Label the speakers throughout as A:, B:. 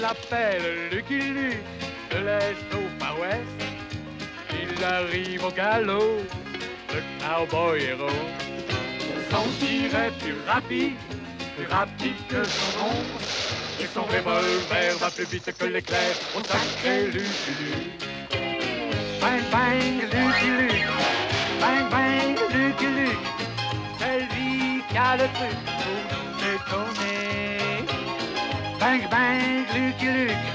A: l'appelle Lucky Luke, de l'Est au Far West. Il arrive au galop, le cowboy héros. Son tir est plus rapide que son ombre. Et son revolver va plus vite que l'éclair au sacré Lucky Luke. Bang bang Lucky Luke, bang bang Lucky Luke. C'est lui qui a le truc pour nous étonner. Bang bang Lucky Luke,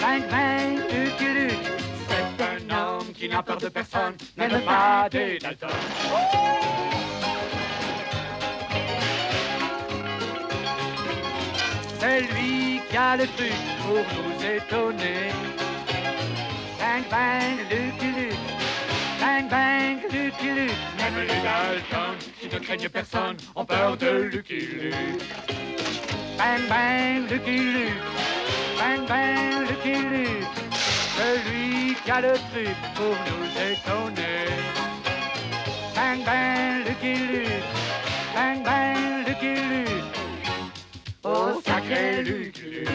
A: bang bang Lucky Luke. C'est un homme qui n'a peur de personne, même pas des Dalton. C'est lui qui a le truc pour nous étonner. Bang bang Lucky Luke, bang bang Lucky Luke. Même les Dalton, qui ne craignent personne, ont peur de Lucky Luke. Bang bang Lucky Luke, bang bang Lucky Luke. Celui qui a le truc pour nous étonner. Bang bang Lucky Luke, bang bang Lucky Luke. Oh sacré Lucky Luke.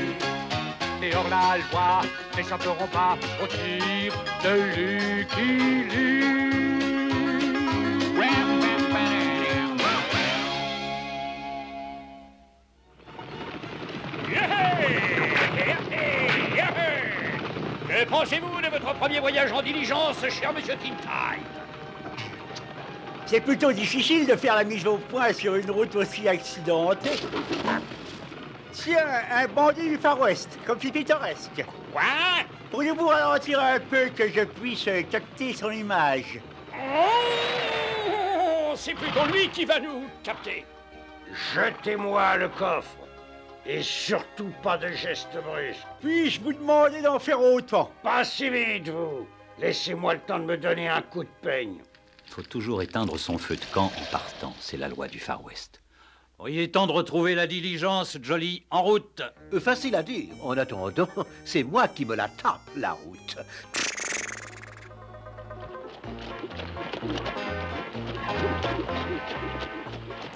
A: Et hors la loi n'échapperont pas au tir de Lucky Luke.
B: Que pensez-vous de votre premier voyage en diligence, cher monsieur Tintine?
C: C'est plutôt difficile de faire la mise au point sur une route aussi accidentée. Si un bandit du Far West, comme c'est pittoresque.
B: Quoi?
C: Pourriez-vous ralentir un peu que je puisse capter son image?
B: Oh, c'est plutôt lui qui va nous capter.
D: Jetez-moi le coffre. Et surtout pas de gestes brusques.
C: Puis-je vous demander d'en faire autant?
D: Pas si vite, vous. Laissez-moi le temps de me donner un coup de peigne.
E: Il faut toujours éteindre son feu de camp en partant. C'est la loi du Far West. Oh, il est temps de retrouver la diligence, Jolly. En route.
F: Facile à dire. En attendant, c'est moi qui me la tape, la route.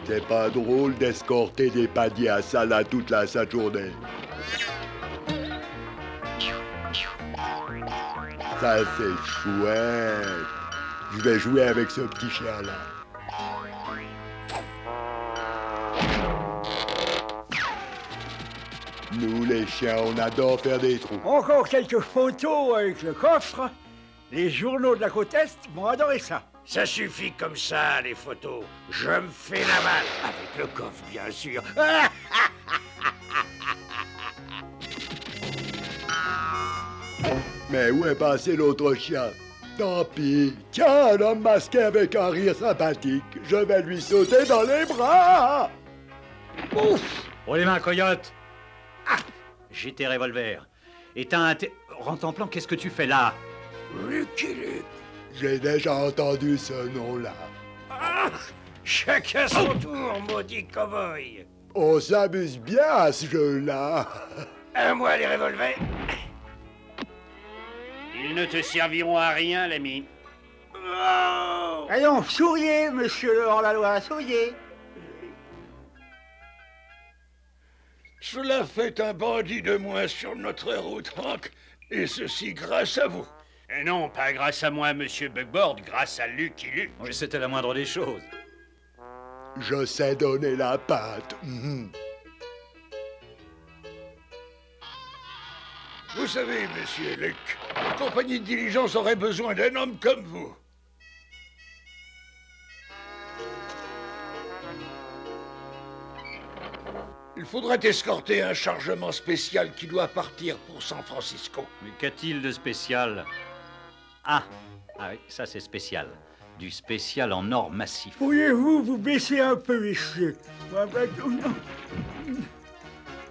G: C'est pas drôle d'escorter des paniers à salade toute la sainte journée. Ça, c'est chouette. Je vais jouer avec ce petit chien-là. Nous, les chiens, on adore faire des trous.
C: Encore quelques photos avec le coffre. Les journaux de la côte Est vont adorer ça.
D: Ça suffit comme ça, les photos. Je me fais la malle. Avec le coffre, bien sûr.
G: Mais où est passé l'autre chien? Tant pis. Tiens, un homme masqué avec un rire sympathique. Je vais lui sauter dans les bras.
E: Ouf! Oh les mains, coyote! Ah! J'ai tes revolvers. Éteins rentre en plan, qu'est-ce que tu fais là?
D: Lucky Luke.
G: J'ai déjà entendu ce nom-là.
D: Ah! Chacun son tour, maudit cow-boy.
G: On s'amuse bien à ce jeu-là.
D: À moi les revolvers.
B: Ils ne te serviront à rien, l'ami.
D: Oh!
C: Allons, souriez, monsieur le hors-la-loi, souriez.
H: Cela fait un bandit de moins sur notre route, Hank, et ceci grâce à vous.
B: Et non, pas grâce à moi, monsieur Bugboard, grâce à Lucky Luke.
E: Oui, c'était la moindre des choses.
G: Je sais donner la patte.
H: Vous savez, monsieur Luke, la compagnie de diligence aurait besoin d'un homme comme vous. Il faudrait escorter un chargement spécial qui doit partir pour San Francisco.
E: Mais qu'a-t-il de spécial? Ah oui, ça c'est spécial. Du spécial en or massif.
C: Pourriez-vous vous baisser un peu, messieurs?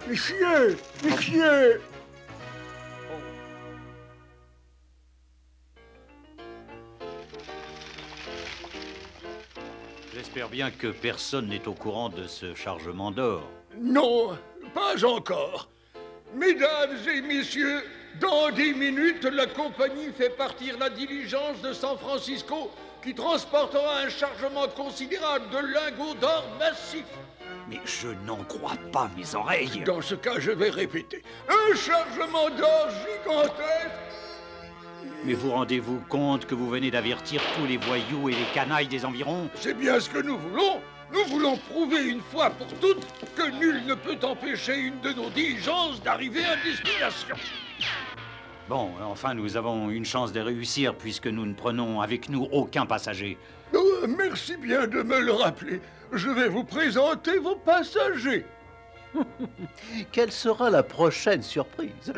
C: Messieurs! Messieurs!
E: J'espère bien que personne n'est au courant de ce chargement d'or.
H: Non, pas encore. Mesdames et messieurs, dans 10 minutes, la compagnie fait partir la diligence de San Francisco qui transportera un chargement considérable de lingots d'or massif.
E: Mais je n'en crois pas mes oreilles.
H: Dans ce cas, je vais répéter. Un chargement d'or gigantesque.
E: Mais vous rendez-vous compte que vous venez d'avertir tous les voyous et les canailles des environs?
H: C'est bien ce que nous voulons. Nous voulons prouver une fois pour toutes que nul ne peut empêcher une de nos diligences d'arriver à destination.
E: Bon, enfin, nous avons une chance de réussir puisque nous ne prenons avec nous aucun passager.
H: Oh, merci bien de me le rappeler. Je vais vous présenter vos passagers.
F: Quelle sera la prochaine surprise?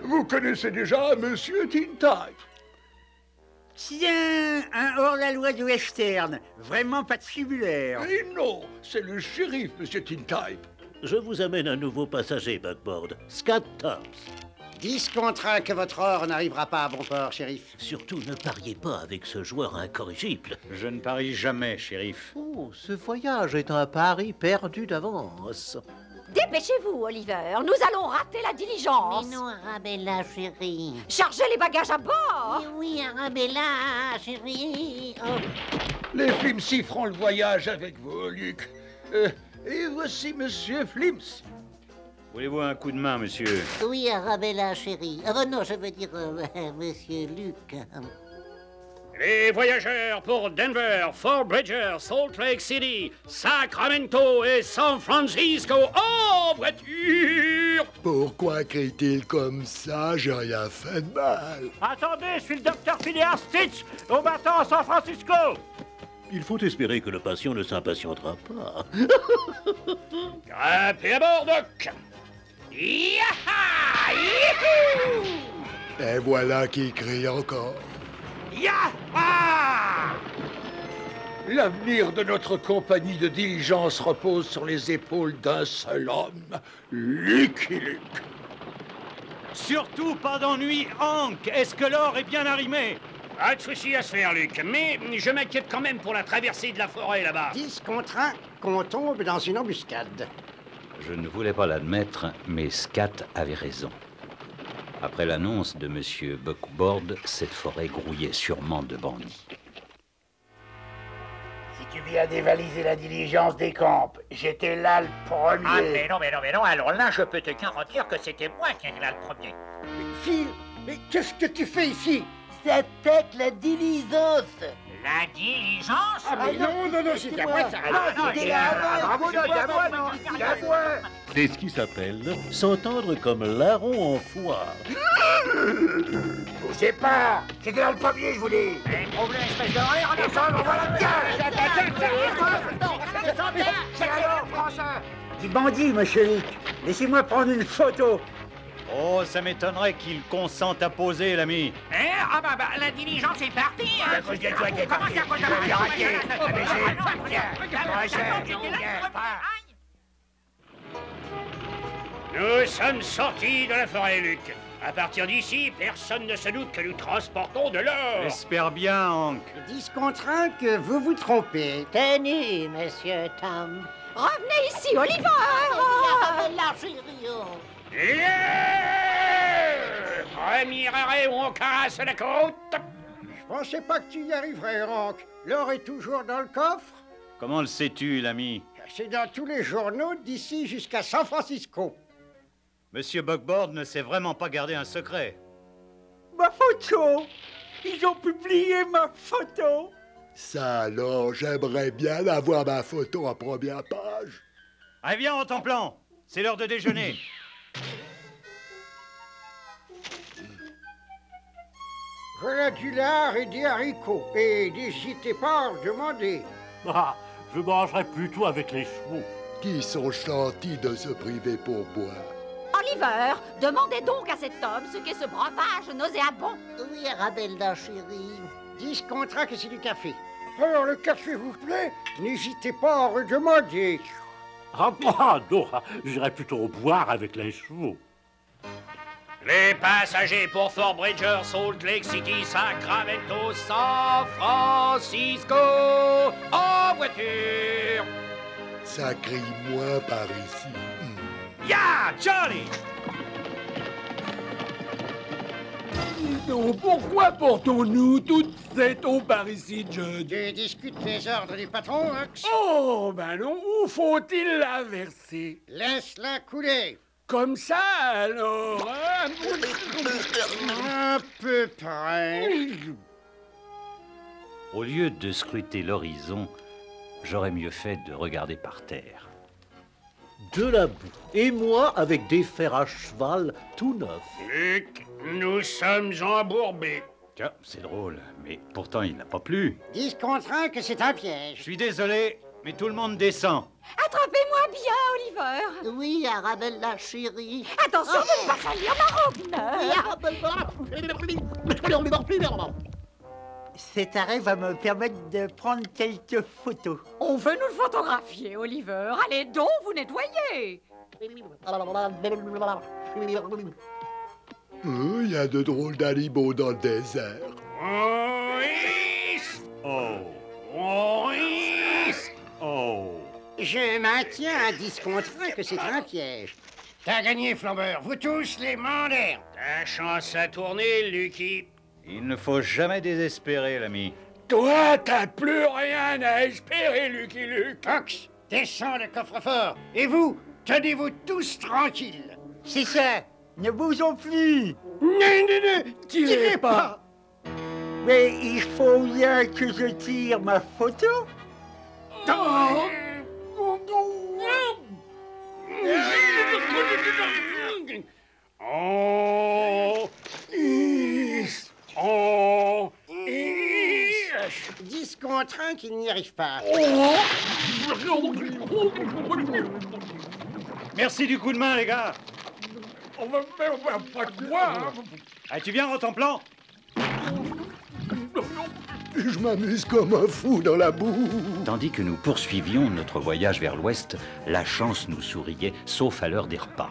H: Vous connaissez déjà Monsieur Tintype.
C: Tiens, un hors-la-loi de western. Vraiment pas de fibulaire.
H: Et non, c'est le shérif, Monsieur Tintype.
I: Je vous amène un nouveau passager, Buckboard. Scat Toms.
J: 10 contre 1 que votre or n'arrivera pas à bon port, shérif.
I: Surtout, ne pariez pas avec ce joueur incorrigible.
E: Je ne parie jamais, shérif.
F: Oh, ce voyage est un pari perdu d'avance.
K: Dépêchez-vous, Oliver. Nous allons rater la diligence.
L: Mais non, Arabella, chérie.
K: Chargez les bagages à bord.
L: Mais oui, Arabella, chérie. Oh.
H: Les Flimsy feront le voyage avec vous, Luc. Et voici Monsieur Flims.
E: Voulez-vous un coup de main, monsieur?
L: Oui, Arabella, chérie. Non, je veux dire, Monsieur Luc.
B: Les voyageurs pour Denver, Fort Bridger, Salt Lake City, Sacramento et San Francisco en voiture!
G: Pourquoi crie-t-il comme ça? J'ai rien fait de mal.
B: Attendez, je suis le docteur Phileas Stitch, au bateau à San Francisco!
I: Il faut espérer que le patient ne s'impatientera pas.
B: Grimpez à bord, Doc! Yaha! Youhou!
G: Et voilà qui crie encore.
B: Yaha!
H: L'avenir de notre compagnie de diligence repose sur les épaules d'un seul homme, Lucky Luke.
E: Surtout pas d'ennui, Hank. Est-ce que l'or est bien arrimé?
B: Pas de souci à se faire, Luc, mais je m'inquiète quand même pour la traversée de la forêt là-bas.
J: 10 contre 1 qu'on tombe dans une embuscade.
E: Je ne voulais pas l'admettre, mais Scat avait raison. Après l'annonce de Monsieur Buckboard, cette forêt grouillait sûrement de bandits.
C: Si tu viens dévaliser la diligence des camps, j'étais là le premier.
M: Ah, mais non, alors là, je peux te garantir que c'était moi qui étais là le premier.
J: Phil, mais qu'est-ce que tu fais ici?
L: C'était la diligence.
M: La diligence?
J: Ah, mais non, c'était à moi, ça.
L: c'était avant.
I: C'est ce qui s'appelle s'entendre comme larron en foire.
C: Bougez pas. J'étais là le premier, je vous dis.
M: Problème, espèce d'horreur, on est
C: Descendre, voilà le Dis bandit, monsieur Luc. Laissez-moi prendre une photo.
E: Oh, ça m'étonnerait qu'il consente à poser, l'ami.
M: Ah bah, la diligence est partie.
C: À cause de toi, t'es parti.
B: Nous sommes sortis de la forêt, Luc. À partir d'ici, personne ne se doute que nous transportons de l'or.
E: J'espère bien, Hank.
J: 10 contre 1 que vous vous trompez.
L: Tenez, Monsieur Tom.
K: Revenez ici, Oliver.
L: Arabella, chérie.
B: Premier arrêt où on casse la côte.
J: Je pensais pas que tu y arriverais, Hank. L'or est toujours dans le coffre.
E: Comment le sais-tu, l'ami?
J: C'est dans tous les journaux d'ici jusqu'à San Francisco.
E: Monsieur Buckboard ne sait vraiment pas garder un secret.
C: Ma photo. Ils ont publié ma photo.
G: Ça alors, j'aimerais bien avoir ma photo en première page.
E: Allez, viens, en ton plan. C'est l'heure de déjeuner.
J: Voilà du lard et des haricots. Et n'hésitez pas à en demander.
I: Ah, je mangerai plutôt avec les chevaux.
G: Qui sont gentils de se priver pour boire.
K: Oliver, demandez donc à cet homme ce qu'est ce breuvage nauséabond.
L: Oui, Arabella, chérie.
J: 10 contre 1 que c'est du café. Alors, le café vous plaît? N'hésitez pas à en redemander.
I: Ah, non, j'irai plutôt boire avec les chevaux.
B: Les passagers pour Fort Bridger, Salt Lake City, Sacramento, San Francisco, en voiture.
G: Ça crie moins par ici.
E: Ya, Charlie!
H: Sinon, pourquoi portons-nous toute cette eau par ici, Judge?
J: Tu discutes les ordres du patron, Hux?
H: Oh, ben non, où faut-il la verser?
J: Laisse-la couler.
H: Comme ça, alors, hein?
J: À peu près.
E: Au lieu de scruter l'horizon, j'aurais mieux fait de regarder par terre.
F: De la boue. Et moi, avec des fers à cheval tout neufs.
B: Luc, nous sommes embourbés.
E: Tiens, c'est drôle, mais pourtant il n'a pas plu.
J: 10 contre 1 que c'est un piège.
E: Je suis désolé, mais tout le monde descend.
K: Attrapez-moi bien, Oliver.
L: Oui, Arabella, chérie.
K: Attention de ne pas salir ma robe neuve.
C: Cet arrêt va me permettre de prendre quelques photos.
K: On veut nous le photographier, Oliver. Allez donc, vous nettoyez.
G: Il y a de drôles d'animaux dans le désert.
B: Maurice!
E: Oh,
B: Maurice!
E: oh.
J: Je maintiens à 10 contre 1 que c'est un piège. T'as gagné, flambeur. Vous tous les manders.
B: Ta chance à tourner, Lucky.
E: Il ne faut jamais désespérer, l'ami.
H: Toi, t'as plus rien à espérer, Lucky Luke.
J: Hux, descends le coffre-fort. Et vous, tenez-vous tous tranquilles.
C: C'est ça. Ne bougeons plus.
J: Ne tirez pas.
C: Mais il faut bien que je tire ma photo.
H: Oh.
B: Oh!
H: Is.
B: Oh!
J: 10 contre 1 qu'il n'y arrive pas.
E: Merci du coup de main, les gars.
H: On va faire pas de quoi, hein?
E: Ah, tu viens, Rotemplan?
G: Je m'amuse comme un fou dans la boue.
E: Tandis que nous poursuivions notre voyage vers l'ouest, la chance nous souriait, sauf à l'heure des repas.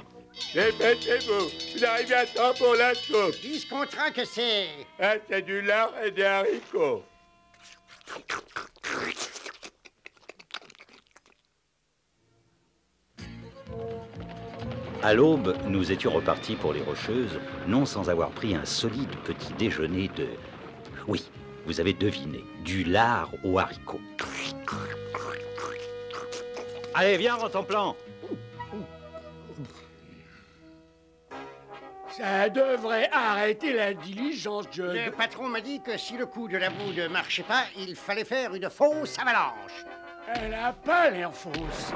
G: Dépêchez-vous, vous arrivez à temps pour la soupe.
J: 10 contre 1 que c'est.
G: Ah, c'est du lard et des haricots.
E: À l'aube, nous étions repartis pour les Rocheuses, non sans avoir pris un solide petit déjeuner de... Oui, vous avez deviné, du lard aux haricots. Allez, viens, Rotemplan.
H: Ça devrait arrêter la diligence, Judge.
J: Le patron m'a dit que si le coup de la boue ne marchait pas, il fallait faire une fausse avalanche.
H: Elle a pas l'air fausse.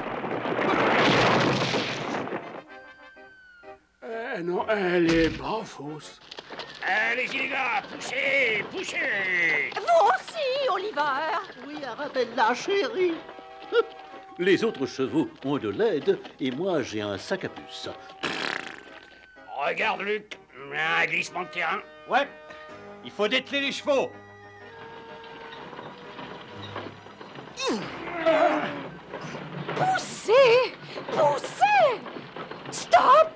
H: Non, elle est pas fausse.
B: Allez-y, les gars, poussez, poussez!
K: Vous aussi, Oliver.
F: Oui, Arabella, chérie. Les autres chevaux ont de l'aide et moi j'ai un sac à puce.
B: Regarde, Luc, un glissement de terrain.
E: Ouais, il faut dételer les chevaux.
K: Poussez, poussez. Stop.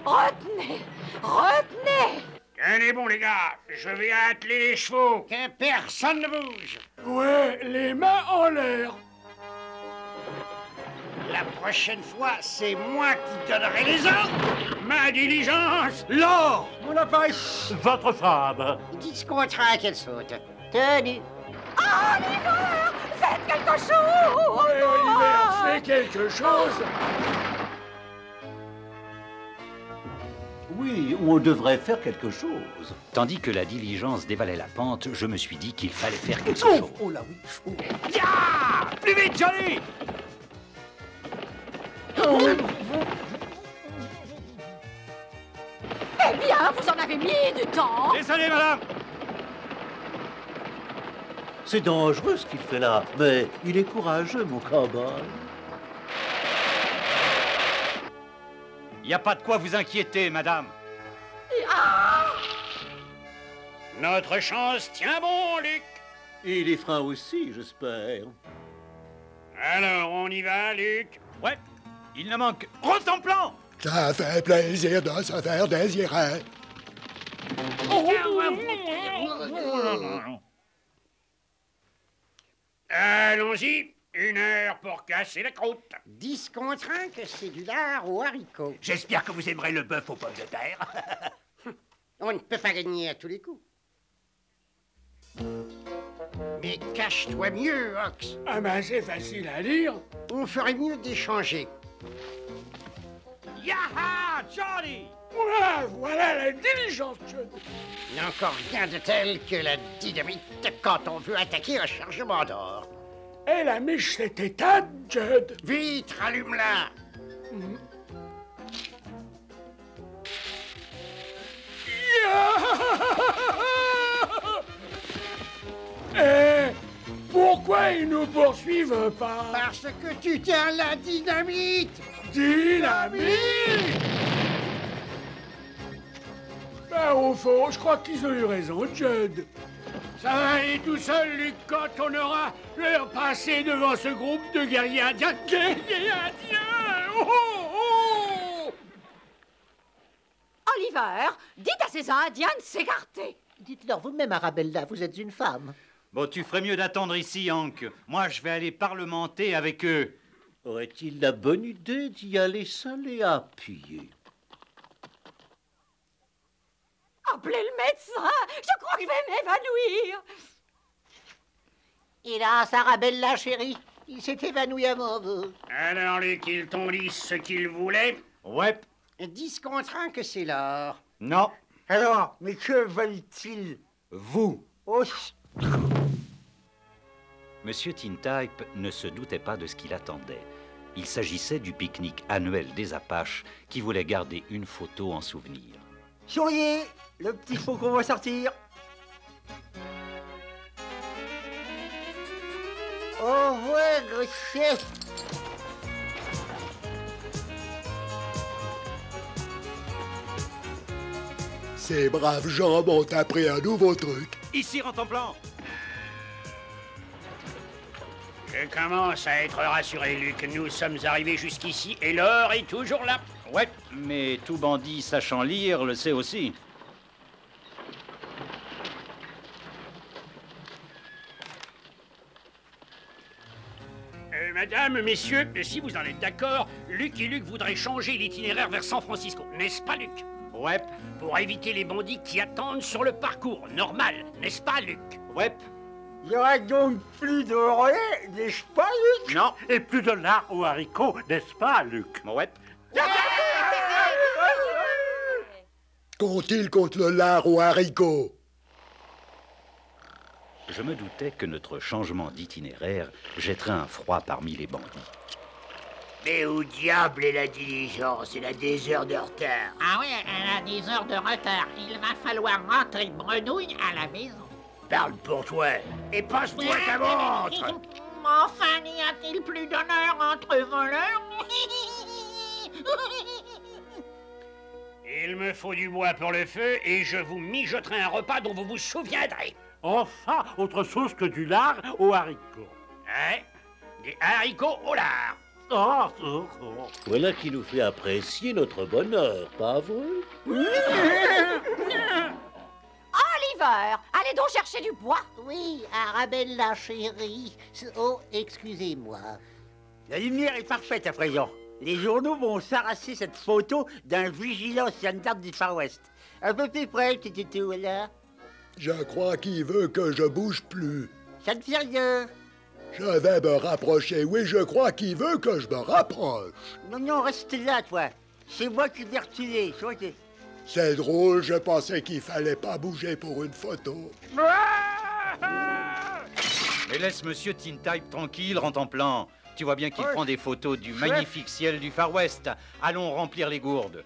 K: Retenez, retenez.
B: Tenez bon, les gars, je vais atteler les chevaux.
J: Que personne ne bouge.
H: Ouais, les mains en l'air.
J: La prochaine fois, c'est moi qui donnerai les ordres.
B: Ma diligence.
E: L'or.
C: Mon appareil.
I: Votre femme.
J: 10 contre 1 qu'elle saute.
L: Tenu.
K: Oliver, faites quelque chose.
H: Ouais, Oliver, fais quelque chose.
F: Oui, on devrait faire quelque chose.
E: Tandis que la diligence dévalait la pente, je me suis dit qu'il fallait faire quelque chose.
F: Oh là oui. Oh.
E: Ya! Plus vite, Johnny!
K: Eh bien, vous en avez mis du temps.
E: Désolé, madame!
F: C'est dangereux ce qu'il fait là, mais il est courageux, mon cowboy.
E: Il n'y a pas de quoi vous inquiéter, madame.
K: Ah!
B: Notre chance tient bon, Luc.
F: Et les freins aussi, j'espère.
B: Alors, on y va, Luc?
E: Ouais, il ne manque Rotemplan.
G: Ça fait plaisir de se faire désirer.
B: Allons-y, 1 heure pour casser la croûte.
J: 10 contre 1 que c'est du lard aux haricots.
D: J'espère que vous aimerez le bœuf aux pommes de terre.
J: On ne peut pas gagner à tous les coups. Mais cache-toi mieux, Ox.
H: Ah ben, c'est facile à dire.
J: On ferait mieux d'échanger.
M: Yaha, Johnny!
H: Voilà la diligence, Judd.
J: Il n'y a encore rien de tel que la dynamite quand on veut attaquer un chargement d'or.
H: Et la miche s'est éteinte, Judd.
J: Vite, rallume-la.
H: Et pourquoi ils nous poursuivent pas?
J: Parce que tu tiens la dynamite.
H: Dynamite? Ben, au fond, je crois qu'ils ont eu raison, Judd. Ça va aller tout seul, Luc, quand on aura leur passé devant ce groupe de guerriers indiens. Guerriers indiens! Oh, oh!
K: Oliver, dites à ces Indiens de s'écarter.
L: Dites-leur vous-même, Arabella, vous êtes une femme.
E: Bon, tu ferais mieux d'attendre ici, Hank. Moi, je vais aller parlementer avec eux.
F: Aurait-il la bonne idée d'y aller seul et à pied?
K: Appelez le médecin, je crois que je vais m'évanouir.
L: Hélas, Arabella, chérie, il s'est évanoui avant vous.
B: Alors, Luc, ils t'ont dit ce qu'ils voulaient?
E: Ouais.
J: 10 contre 1 que c'est l'or.
E: Non.
C: Alors, mais que veulent-ils?
E: Vous.
C: Oh,
E: Monsieur Tintype ne se doutait pas de ce qu'il attendait. Il s'agissait du pique-nique annuel des Apaches qui voulait garder une photo en souvenir.
C: souriez, le petit faucon va sortir.
L: Au revoir, gros chef.
G: Ces braves gens m'ont appris un nouveau truc.
E: Ici, Rantanplan.
B: Je commence à être rassuré, Luc. Nous sommes arrivés jusqu'ici et l'or est toujours là.
E: Ouais, mais tout bandit sachant lire le sait aussi.
B: Madame, messieurs, si vous en êtes d'accord, Luc et Luc voudraient changer l'itinéraire vers San Francisco, n'est-ce pas, Luc?
E: Ouais.
B: Pour éviter les bandits qui attendent sur le parcours normal, n'est-ce pas, Luc?
E: Ouais.
C: Il y aura donc plus de relais, n'est-ce pas, Luc?
I: Non, et plus de lard aux haricots, n'est-ce pas, Luc?
E: Ouais.
G: Qu'ont-ils contre le lard aux haricots?
E: Je me doutais que notre changement d'itinéraire jetterait un froid parmi les bandits.
D: Mais où diable est la diligence? Elle a des heures de retard.
M: Ah oui, elle a des heures de retard. Il va falloir rentrer brenouille à la maison.
D: Parle pour toi et passe-moi ta montre.
M: Enfin, n'y a-t-il plus d'honneur entre voleurs?
B: Il me faut du bois pour le feu et je vous mijoterai un repas dont vous vous souviendrez.
I: Enfin, autre chose que du lard aux haricots.
B: Hein? Des haricots au lard.
I: Oh, oh, oh.
F: Voilà qui nous fait apprécier notre bonheur, pas vrai?
K: Oliver, allez donc chercher du bois.
L: Oui, Arabella, chérie. Oh, excusez-moi.
C: La lumière est parfaite à présent. Les journaux vont s'arracher cette photo d'un vigilant gendarme du Far West. Un peu plus près, petit toutou, là.
G: Je crois qu'il veut que je bouge plus.
C: Ça ne fait rien.
G: Je vais me rapprocher. Oui, je crois qu'il veut que je me rapproche.
C: Non, non, reste là, toi. C'est moi qui vais reculer.
G: C'est drôle, je pensais qu'il fallait pas bouger pour une photo.
E: Mais laisse Monsieur Tintype tranquille, Rantanplan. Tu vois bien qu'il prend des photos du magnifique ciel du Far West. Allons remplir les gourdes.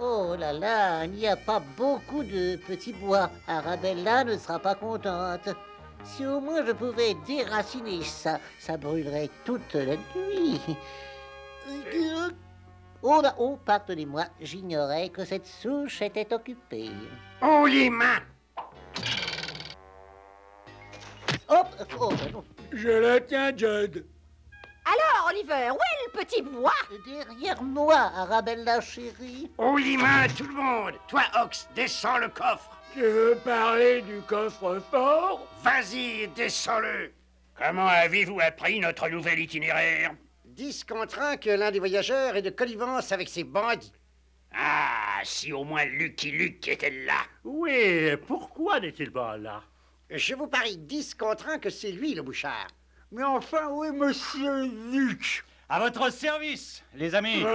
L: Oh là là, il n'y a pas beaucoup de petits bois. Arabella ne sera pas contente. Si au moins je pouvais déraciner ça, ça brûlerait toute la nuit. Oh là, oh, pardonnez-moi, j'ignorais que cette souche était occupée.
J: Oh, les mains!
L: Hop, oh, non.
H: Je le tiens, Judd.
K: Alors, Oliver, où est le petit bois?
L: Derrière moi, Arabella, chérie.
J: Oh, les mains, tout le monde! Toi, Ox, descends le coffre.
H: Tu veux parler du coffre-fort?
J: Vas-y, descends-le.
B: Comment avez-vous appris notre nouvel itinéraire?
J: 10 contre 1 que l'un des voyageurs est de connivence avec ces bandits.
B: Ah, si au moins Lucky Luke était là.
I: Oui, pourquoi n'est-il pas là?
J: Je vous parie 10 contre 1 que c'est lui, le bouchard.
C: Mais enfin, oui, monsieur Luc.
E: À votre service, les amis.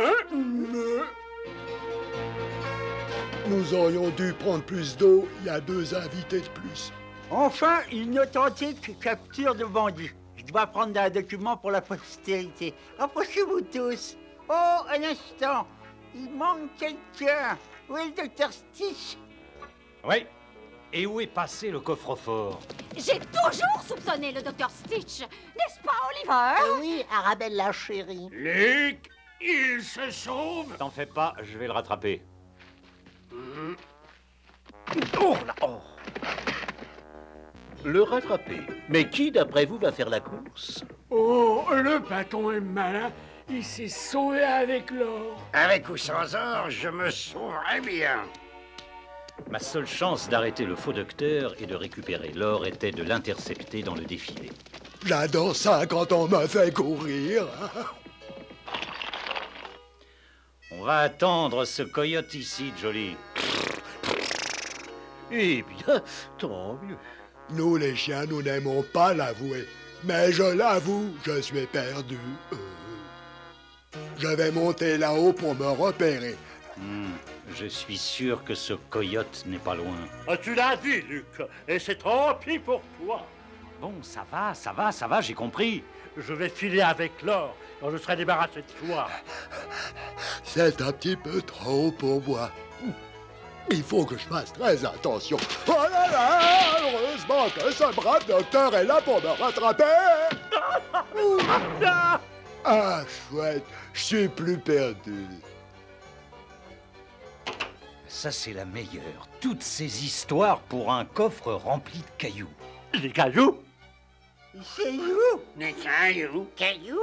G: Nous aurions dû prendre plus d'eau, il y a 2 invités de plus.
C: Enfin, une authentique capture de bandit. Je dois prendre un document pour la postérité. Approchez-vous tous. Oh, un instant. Il manque quelqu'un. Où est le docteur Stitch?
E: Oui. Et où est passé le coffre-fort?
K: J'ai toujours soupçonné le docteur Stitch, n'est-ce pas, Oliver?
L: Oui, Arabella, chérie.
H: Luc, il se sauve.
E: T'en fais pas, je vais le rattraper.
F: Oh là, oh. Le rattraper. Mais qui, d'après vous, va faire la course?
H: Oh, le patron est malin. Il s'est sauvé avec l'or.
D: Avec ou sans or, je me sauverai bien.
E: Ma seule chance d'arrêter le faux docteur et de récupérer l'or était de l'intercepter dans le défilé.
G: J'adore ça quand on me fait courir.
E: On va attendre ce coyote ici, Jolie.
F: Eh bien, tant mieux.
G: Nous, les chiens, nous n'aimons pas l'avouer. Mais je l'avoue, je suis perdu. Je vais monter là-haut pour me repérer.
E: Je suis sûr que ce coyote n'est pas loin.
I: Ah, tu l'as dit, Luc, et c'est tant pis pour toi.
E: Bon, ça va, j'ai compris.
I: Je vais filer avec l'or quand je serai débarrassé de toi.
G: C'est un petit peu trop pour moi. Il faut que je fasse très attention. Oh là là! Heureusement que ce brave docteur est là pour me rattraper! Ah, chouette, je suis plus perdu.
E: Ça, c'est la meilleure. Toutes ces histoires pour un coffre rempli de cailloux.
I: Les cailloux?
C: C'est où?
B: Des cailloux.
K: Caillou?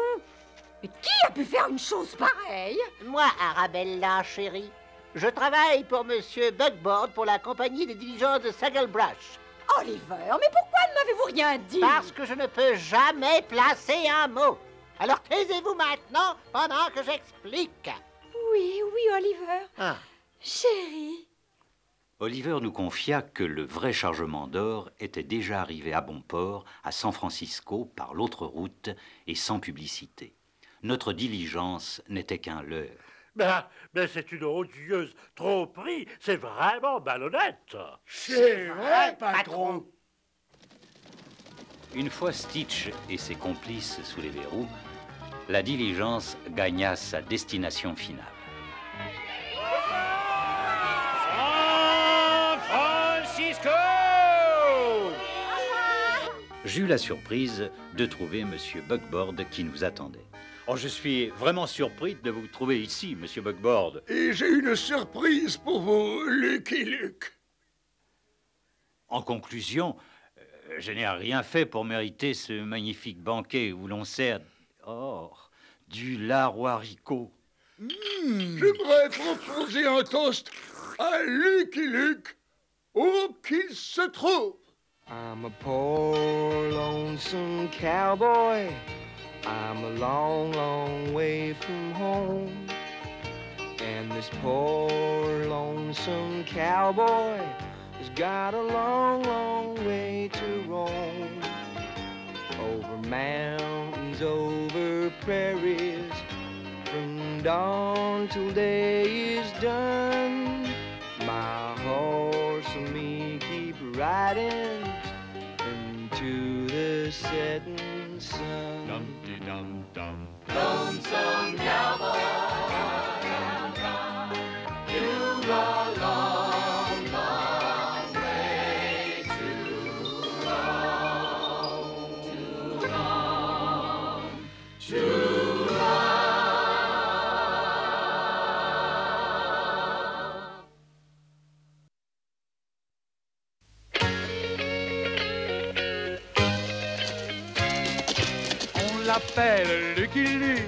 K: Mais qui a pu faire une chose pareille?
L: Moi, Arabella, chérie. Je travaille pour Monsieur Buckboard pour la compagnie des diligences de Sagalbrush.
K: Oliver, mais pourquoi ne m'avez-vous rien dit?
L: Parce que je ne peux jamais placer un mot. Alors taisez-vous maintenant pendant que j'explique.
K: Oui, Oliver.
L: Ah.
K: Chérie.
E: Oliver nous confia que le vrai chargement d'or était déjà arrivé à bon port, à San Francisco, par l'autre route et sans publicité. Notre diligence n'était qu'un leurre.
I: Mais c'est une odieuse tromperie, c'est vraiment malhonnête.
H: C'est vrai, patron.
E: Une fois Stitch et ses complices sous les verrous, la diligence gagna sa destination finale.
B: San Francisco!
E: J'eus la surprise de trouver Monsieur Buckboard qui nous attendait. Oh, je suis vraiment surpris de vous trouver ici, Monsieur Buckboard.
H: Et j'ai une surprise pour vous, Lucky Luke.
E: En conclusion, je n'ai rien fait pour mériter ce magnifique banquet où l'on sert du lard aux haricots.
H: J'aimerais proposer un toast à Lucky Luke, où qu'il se trouve.
N: I'm a poor, lonesome cowboy. I'm a long, long way from home. And this poor, lonesome cowboy has got a long, long way to roam. Over mountains, over prairies, from dawn till day is done. My horse and me keep riding into the setting sun.
A: Dum-de-dum-dum. Lonesome cowboy, you've a long, long way to roam, to roam, to roam. On l'appelle Lucky Luke,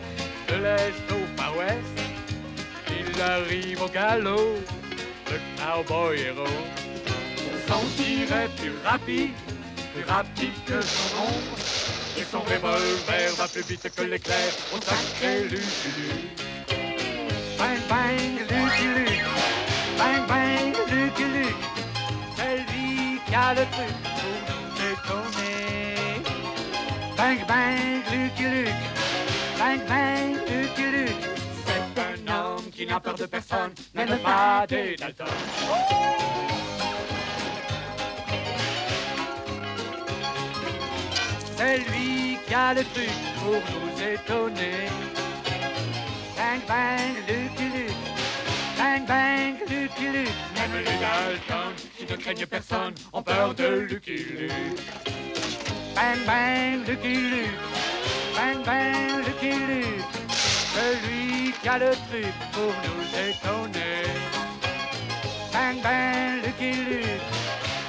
A: de l'Est au Far West. Il arrive au galop, le cowboy héros. Son tir est plus rapide que son ombre. Et son revolver va plus vite que l'éclair au sacré Lucky Luke. Bang, bang, Lucky Luke. Bang, bang, Lucky Luke. C'est lui qui a le truc pour nous étonner. Bang, bang, Lucky Luke. Bang, bang, Lucky Luke. C'est un homme qui n'a peur de personne, même pas des Dalton. C'est lui qui a le truc pour nous étonner. Bang, bang, Lucky Luke. Bang, bang, Lucky Luke. Même les Dalton, qui ne craignent personne, ont peur de Lucky Luke. Bang, bang, Lucky Luke. Bang, bang, Lucky Luke. Celui qui a le truc pour nous étonner. Bang, bang, Lucky Luke.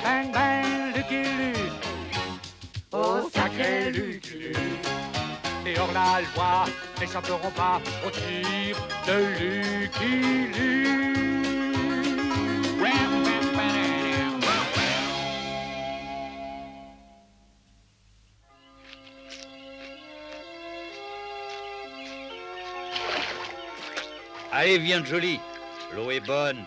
A: Bang, bang, Lucky Luke. Oh, sacré Lucky Luke. Et hors la loi, n'échapperont pas au tir de Lucky Luke.
E: Allez, viens, Jolie. L'eau est bonne.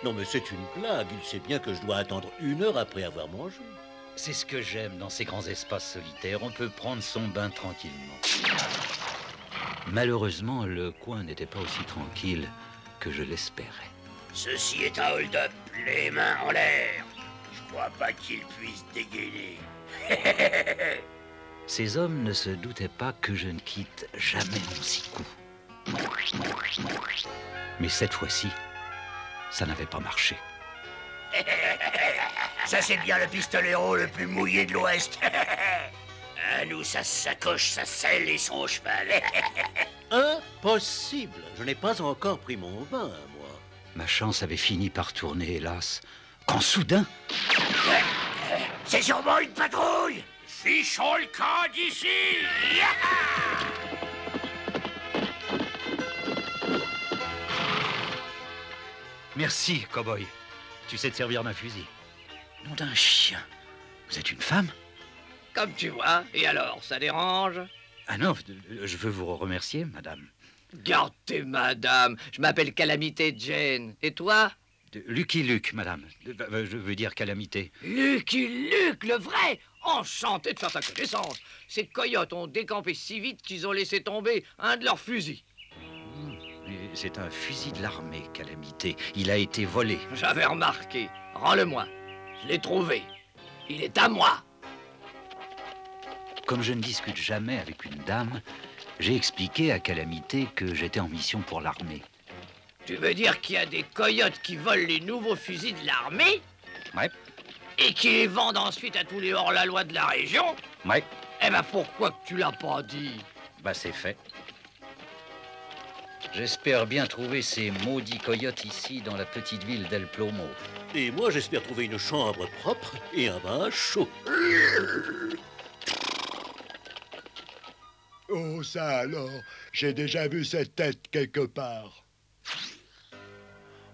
F: Non, mais c'est une blague. Il sait bien que je dois attendre 1 heure après avoir mangé.
E: C'est ce que j'aime dans ces grands espaces solitaires. On peut prendre son bain tranquillement. Malheureusement, le coin n'était pas aussi tranquille que je l'espérais.
B: Ceci est un hold-up, les mains en l'air. Je crois pas qu'il puisse dégainer.
E: Ces hommes ne se doutaient pas que je ne quitte jamais mon sicou. Mais cette fois-ci, ça n'avait pas marché.
B: Ça, c'est bien le pistolero le plus mouillé de l'Ouest. À nous, sa sacoche, sa selle et son cheval.
F: Impossible. Je n'ai pas encore pris mon bain, moi.
E: Ma chance avait fini par tourner, hélas, quand soudain...
B: C'est sûrement une patrouille. Fichons le camp d'ici.
E: Merci, cow-boy. Tu sais te servir d'un fusil. Nom d'un chien. Vous êtes une femme?
O: Comme tu vois. Et alors, ça dérange?
E: Ah non, je veux vous remercier, madame.
O: Garde tes madame. Je m'appelle Calamité Jane. Et toi?
E: Lucky Luke, madame. Je veux dire Calamité.
O: Lucky Luke, le vrai? Enchanté de faire ta connaissance. Ces coyotes ont décampé si vite qu'ils ont laissé tomber un de leurs fusils.
E: C'est un fusil de l'armée, Calamité. Il a été volé.
O: J'avais remarqué. Rends-le-moi. Je l'ai trouvé. Il est à moi.
E: Comme je ne discute jamais avec une dame, j'ai expliqué à Calamité que j'étais en mission pour l'armée.
O: Tu veux dire qu'il y a des coyotes qui volent les nouveaux fusils de l'armée?
E: Ouais.
O: Et qui les vendent ensuite à tous les hors-la-loi de la région?
E: Ouais.
O: Eh ben pourquoi que tu l'as pas dit?
E: Bah c'est fait. J'espère bien trouver ces maudits coyotes ici dans la petite ville d'El Plomo.
F: Et moi j'espère trouver une chambre propre et un bain chaud.
G: Oh ça alors, j'ai déjà vu cette tête quelque part.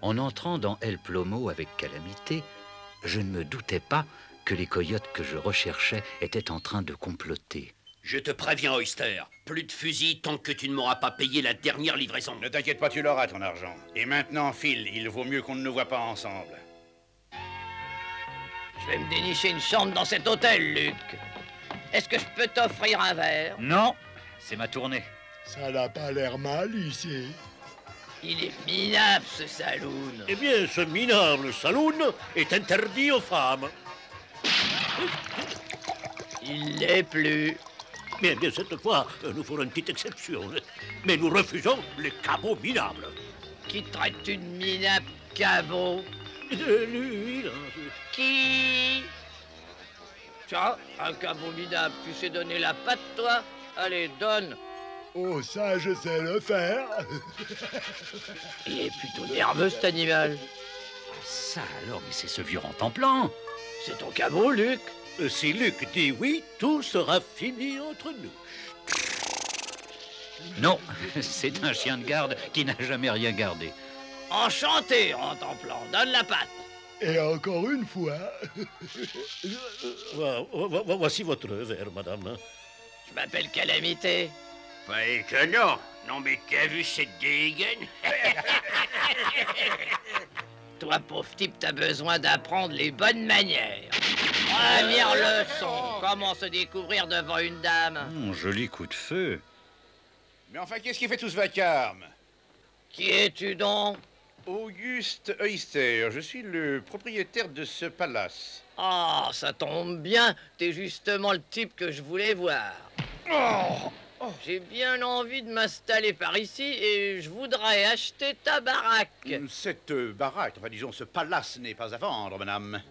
E: En entrant dans El Plomo avec Calamité, je ne me doutais pas que les coyotes que je recherchais étaient en train de comploter.
B: Je te préviens, Oyster, plus de fusils tant que tu ne m'auras pas payé la dernière livraison.
P: Ne t'inquiète pas, tu l'auras, ton argent. Et maintenant, Phil, il vaut mieux qu'on ne nous voit pas ensemble.
O: Je vais me dénicher une chambre dans cet hôtel, Luc. Est-ce que je peux t'offrir un verre?
E: Non, c'est ma tournée.
G: Ça n'a pas l'air mal ici.
O: Il est minable, ce saloon.
F: Eh bien, ce minable saloon est interdit aux femmes.
O: Il l'est plus.
F: Bien, cette fois, nous ferons une petite exception. Mais nous refusons les cabots minables.
O: Qui traite une minable cabot?
F: Lui, là.
O: Qui? Tiens, un cabot minable, tu sais donner la patte, toi? Allez, donne.
G: Oh, ça, je sais le faire.
O: Il est plutôt nerveux, cet animal.
E: Ça alors, mais c'est ce vieux rentemplant.
O: C'est ton cabot, Luc.
F: Si Luc dit oui, tout sera fini entre nous.
E: Non, c'est un chien de garde qui n'a jamais rien gardé.
O: Enchanté, rentemplant. Donne la patte.
G: Et encore une fois.
F: Voici votre verre, madame.
O: Je m'appelle Calamité.
B: Pas étonnant. Non mais t'as vu cette dégaine?
O: Toi, pauvre type, t'as besoin d'apprendre les bonnes manières. Première leçon, comment se découvrir devant une dame.
E: Joli coup de feu.
P: Mais enfin, qu'est-ce qui fait tout ce vacarme?
O: Qui es-tu donc?
P: Auguste Oyster, je suis le propriétaire de ce palace.
O: Ah, ça tombe bien, t'es justement le type que je voulais voir. J'ai bien envie de m'installer par ici et je voudrais acheter ta baraque.
P: Cette baraque, enfin disons ce palace n'est pas à vendre, madame.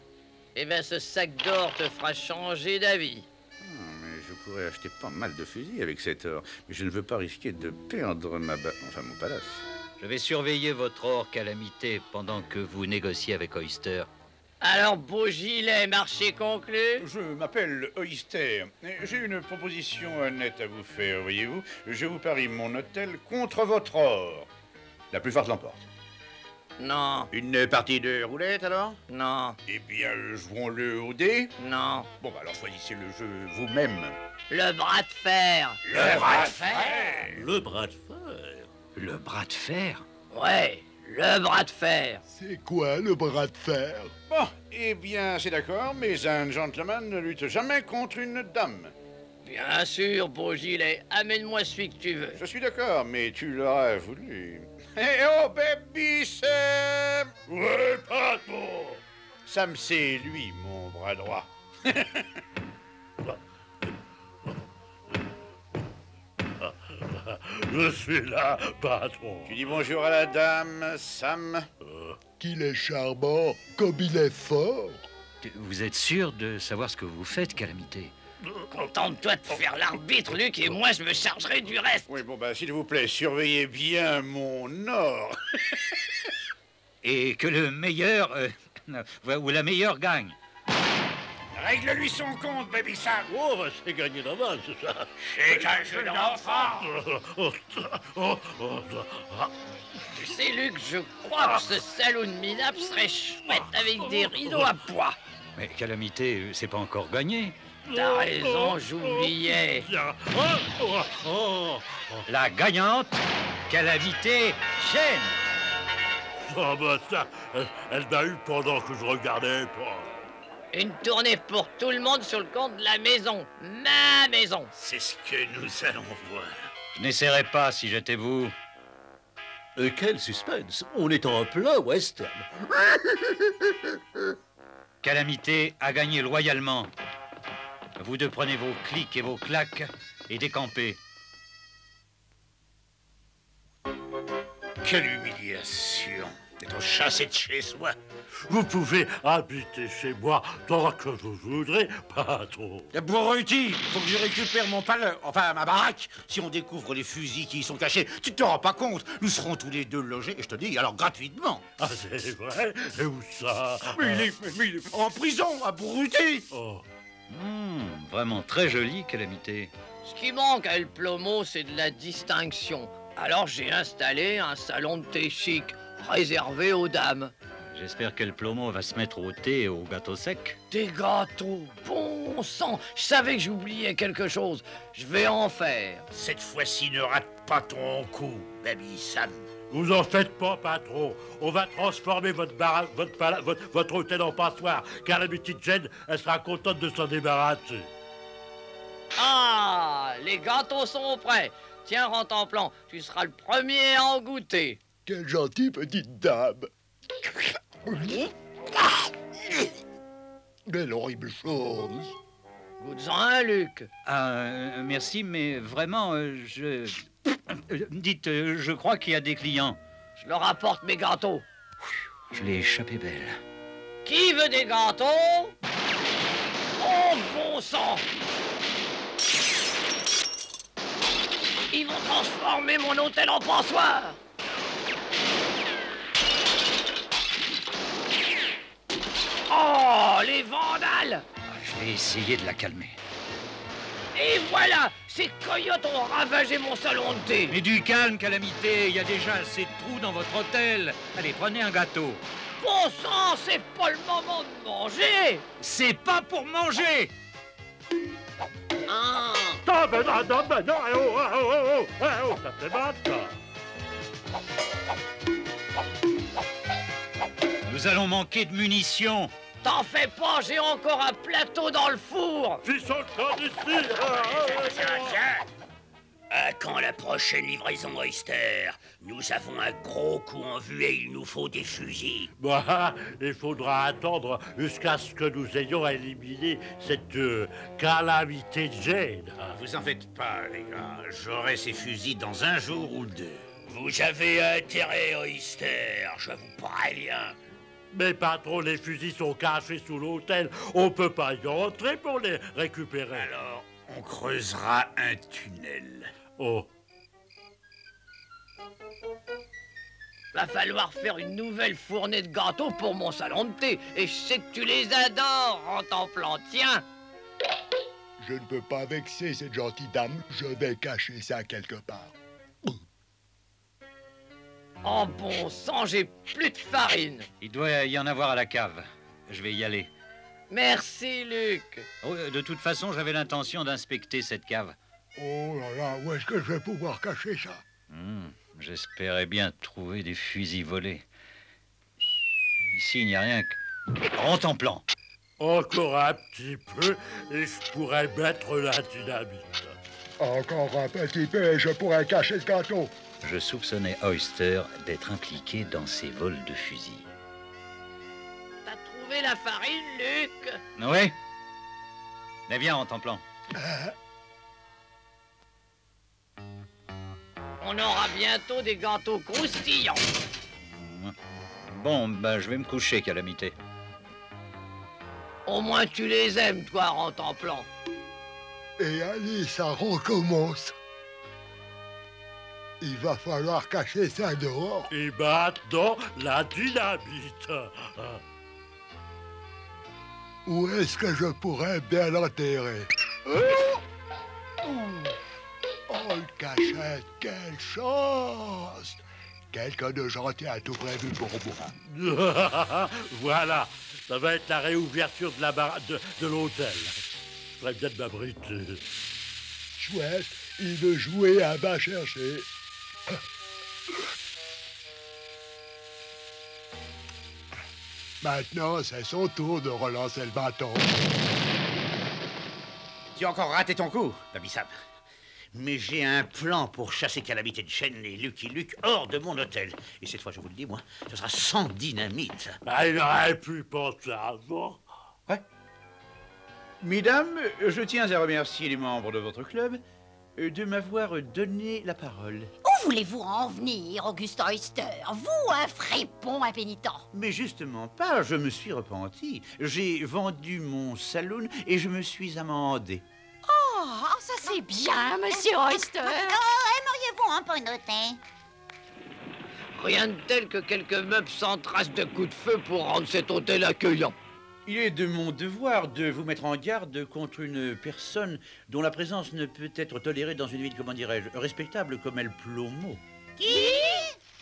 O: Eh bien, ce sac d'or te fera changer d'avis.
P: Mais je pourrais acheter pas mal de fusils avec cet or. Mais je ne veux pas risquer de perdre mon palace.
E: Je vais surveiller votre or, Calamité, pendant que vous négociez avec Oyster.
O: Alors, beau gilet, marché conclu?
P: Je m'appelle Oyster. J'ai une proposition honnête à vous faire, voyez-vous. Je vous parie mon hôtel contre votre or. La plus forte l'emporte.
O: Non.
P: Une partie de roulette, alors?
O: Non.
P: Eh bien, jouons-le au dé?
O: Non.
P: Bon, bah alors choisissez le jeu vous-même.
O: Le bras de fer.
P: Le bras de fer?
F: Le bras de fer?
E: Le bras de fer?
O: Ouais, le bras de fer.
G: C'est quoi le bras de fer?
P: Bon, eh bien, c'est d'accord, mais un gentleman ne lutte jamais contre une dame.
O: Bien sûr, beau gilet. Amène-moi celui que tu veux.
P: Je suis d'accord, mais tu l'aurais voulu. Eh oh, baby Sam! Ouais, patron! Sam, c'est lui, mon bras droit.
I: Je suis là, patron.
P: Tu dis bonjour à la dame, Sam?
G: Qu'il est charmant, comme il est fort.
E: Vous êtes sûr de savoir ce que vous faites, Calamité?
O: Contente-toi de faire l'arbitre, Luc, et moi je me chargerai du reste.
P: Oui, bon, bah, s'il vous plaît, surveillez bien mon or.
E: Et que le meilleur, ou la meilleure gagne.
B: Règle-lui son compte, Baby Sam.
F: Oh, bah, c'est gagné d'avance, ça.
B: C'est un jeu d'enfant.
O: Tu sais, Luc, je crois que ce salaud de Minap serait chouette avec des rideaux à pois.
E: Mais Calamité, c'est pas encore gagné.
O: T'as raison, j'oubliais.
E: La gagnante, Calamité Chêne.
I: Ah bah ça, elle m'a eu pendant que je regardais pas.
O: Une tournée pour tout le monde sur le compte de la maison. Ma maison.
B: C'est ce que nous allons voir.
E: Je n'essaierai pas si j'étais vous.
F: Quel suspense! On est en plein western.
E: Calamité a gagné loyalement. Vous deux prenez vos clics et vos claques et décampez.
B: Quelle humiliation d'être chassé de chez soi.
I: Vous pouvez habiter chez moi tant que vous voudrez, patron.
B: Abruti, faut que je récupère mon palais, enfin ma baraque. Si on découvre les fusils qui y sont cachés, tu te rends pas compte. Nous serons tous les deux logés, et je te dis, alors gratuitement.
I: Ah, c'est vrai? Et où ça?
B: Mais il est en prison, abruti.
I: Oh.
E: Vraiment très joli, Calamité.
O: Ce qui manque à El Plomo, c'est de la distinction. Alors j'ai installé un salon de thé chic, réservé aux dames.
E: J'espère que le Plomo va se mettre au thé et au gâteau sec.
O: Des gâteaux, bon sang. Je savais que j'oubliais quelque chose. Je vais en faire.
B: Cette fois-ci, ne rate pas ton coup, Baby Sam.
I: Vous en faites pas, patron. On va transformer votre baraque, votre hôtel en passoire, car la petite Jane, elle sera contente de s'en débarrasser.
O: Ah, les gâteaux sont prêts. Tiens, Rentemplant, tu seras le premier à en goûter.
G: Quelle gentille petite dame. Quelle horrible chose.
O: Goûte-en un, Luc.
E: Merci, mais vraiment, dites, je crois qu'il y a des clients.
O: Je leur apporte mes gâteaux.
E: Je l'ai échappé belle.
O: Qui veut des gâteaux? Oh, bon sang! Ils vont transformer mon hôtel en passoire. Oh, les vandales!
E: Je vais essayer de la calmer.
O: Et voilà! Ces coyotes ont ravagé mon salon de thé!
E: Mais du calme, Calamité, il y a déjà assez de trous dans votre hôtel. Allez, prenez un gâteau.
O: Bon sang, c'est pas le moment de manger!
E: C'est pas pour manger!
L: Ah,
I: Tant ben non, ça fait mal, ça.
E: Nous allons manquer de munitions.
O: T'en fais pas, j'ai encore un plateau dans le four.
I: Fils au camp d'ici.
Q: À quand la prochaine livraison, Oyster? Nous avons un gros coup en vue et il nous faut des fusils.
I: Bah, il faudra attendre jusqu'à ce que nous ayons éliminé cette calamité de Jane.
B: Vous en faites pas, les gars. J'aurai ces fusils dans 1 jour ou 2.
Q: Vous avez intérêt, Oyster, je vous préviens.
I: Mais patron, les fusils sont cachés sous l'hôtel. On peut pas y entrer pour les récupérer.
B: Alors, on creusera un tunnel.
I: Oh.
O: Va falloir faire une nouvelle fournée de gâteaux pour mon salon de thé. Et je sais que tu les adores, Rentemplant. Tiens.
G: Je ne peux pas vexer cette gentille dame. Je vais cacher ça quelque part.
O: En bon sang, j'ai plus de farine.
E: Il doit y en avoir à la cave. Je vais y aller.
O: Merci, Luc.
E: Oh, de toute façon, j'avais l'intention d'inspecter cette cave.
G: Oh là là, où est-ce que je vais pouvoir cacher ça?
E: J'espérais bien trouver des fusils volés. Ici, il n'y a rien que... Rentemplant.
I: Encore un petit peu et je pourrais mettre la dynamite.
G: Encore un petit peu et je pourrais cacher ce gâteau.
E: Je soupçonnais Oyster d'être impliqué dans ces vols de fusils.
O: T'as trouvé la farine, Luc?
E: Oui. Mais viens, Rentemplant.
O: On aura bientôt des gâteaux croustillants.
E: Bon, ben, je vais me coucher, Calamité.
O: Au moins tu les aimes, toi, Rentemplant.
G: Et allez, ça recommence. Il va falloir cacher ça dehors.
I: Et maintenant, la dynamite.
G: Où est-ce que je pourrais bien l'enterrer? Oh, cachette, quelle chance! Quelqu'un de gentil a tout prévu pour moi.
I: Voilà, ça va être la réouverture de de l'hôtel. Je ferais bien de m'abriter.
G: Chouette, il veut jouer à va chercher. Maintenant, c'est son tour de relancer le bâton.
B: Tu as encore raté ton coup, Baby Sam. Mais j'ai un plan pour chasser Calamité de Chêne et Lucky Luke hors de mon hôtel. Et cette fois, je vous le dis, moi, ce sera sans dynamite.
I: Bah, il aurait pu penser avant.
R: Ouais. Mesdames, je tiens à remercier les membres de votre club de m'avoir donné la parole.
K: Où voulez-vous en venir, Auguste Oyster? Vous, un fripon impénitent.
R: Mais justement pas, je me suis repenti. J'ai vendu mon saloon et je me suis amendé.
K: Oh, ça c'est bien, monsieur Oyster.
L: Aimeriez-vous un point de thé?
O: Rien de tel que quelques meubles sans trace de coup de feu pour rendre cet hôtel accueillant.
R: Il est de mon devoir de vous mettre en garde contre une personne dont la présence ne peut être tolérée dans une ville, comment dirais-je, respectable comme El Plomo.
K: Qui?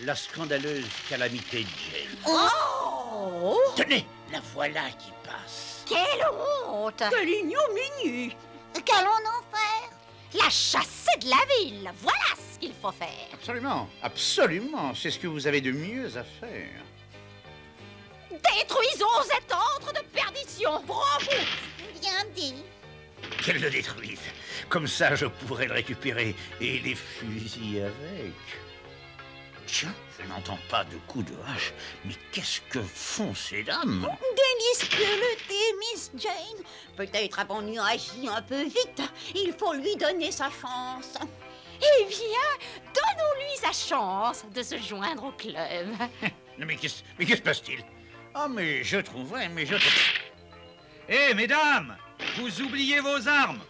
R: La scandaleuse Calamité Jane.
K: Oh!
B: Tenez, la voilà qui passe.
K: Quelle honte! Quelle ignominie!
L: Qu'allons-nous faire?
K: La chasser de la ville, voilà ce qu'il faut faire.
R: Absolument, absolument, c'est ce que vous avez de mieux à faire.
K: Détruisons cet antre de perdition. Bravo!
L: Bien dit.
B: Qu'elle le détruise. Comme ça, je pourrais le récupérer et les fusils avec. Tiens, je n'entends pas de coups de hache. Mais qu'est-ce que font ces dames?
L: Délicieux le thé, Miss Jane. Peut-être avons-nous agi un peu vite. Il faut lui donner sa chance.
K: Eh bien, donnons-lui sa chance de se joindre au club.
B: Mais qu'est-ce se passe-t-il? Ah, mais je trouverai,
E: Hé, mesdames, vous oubliez vos armes.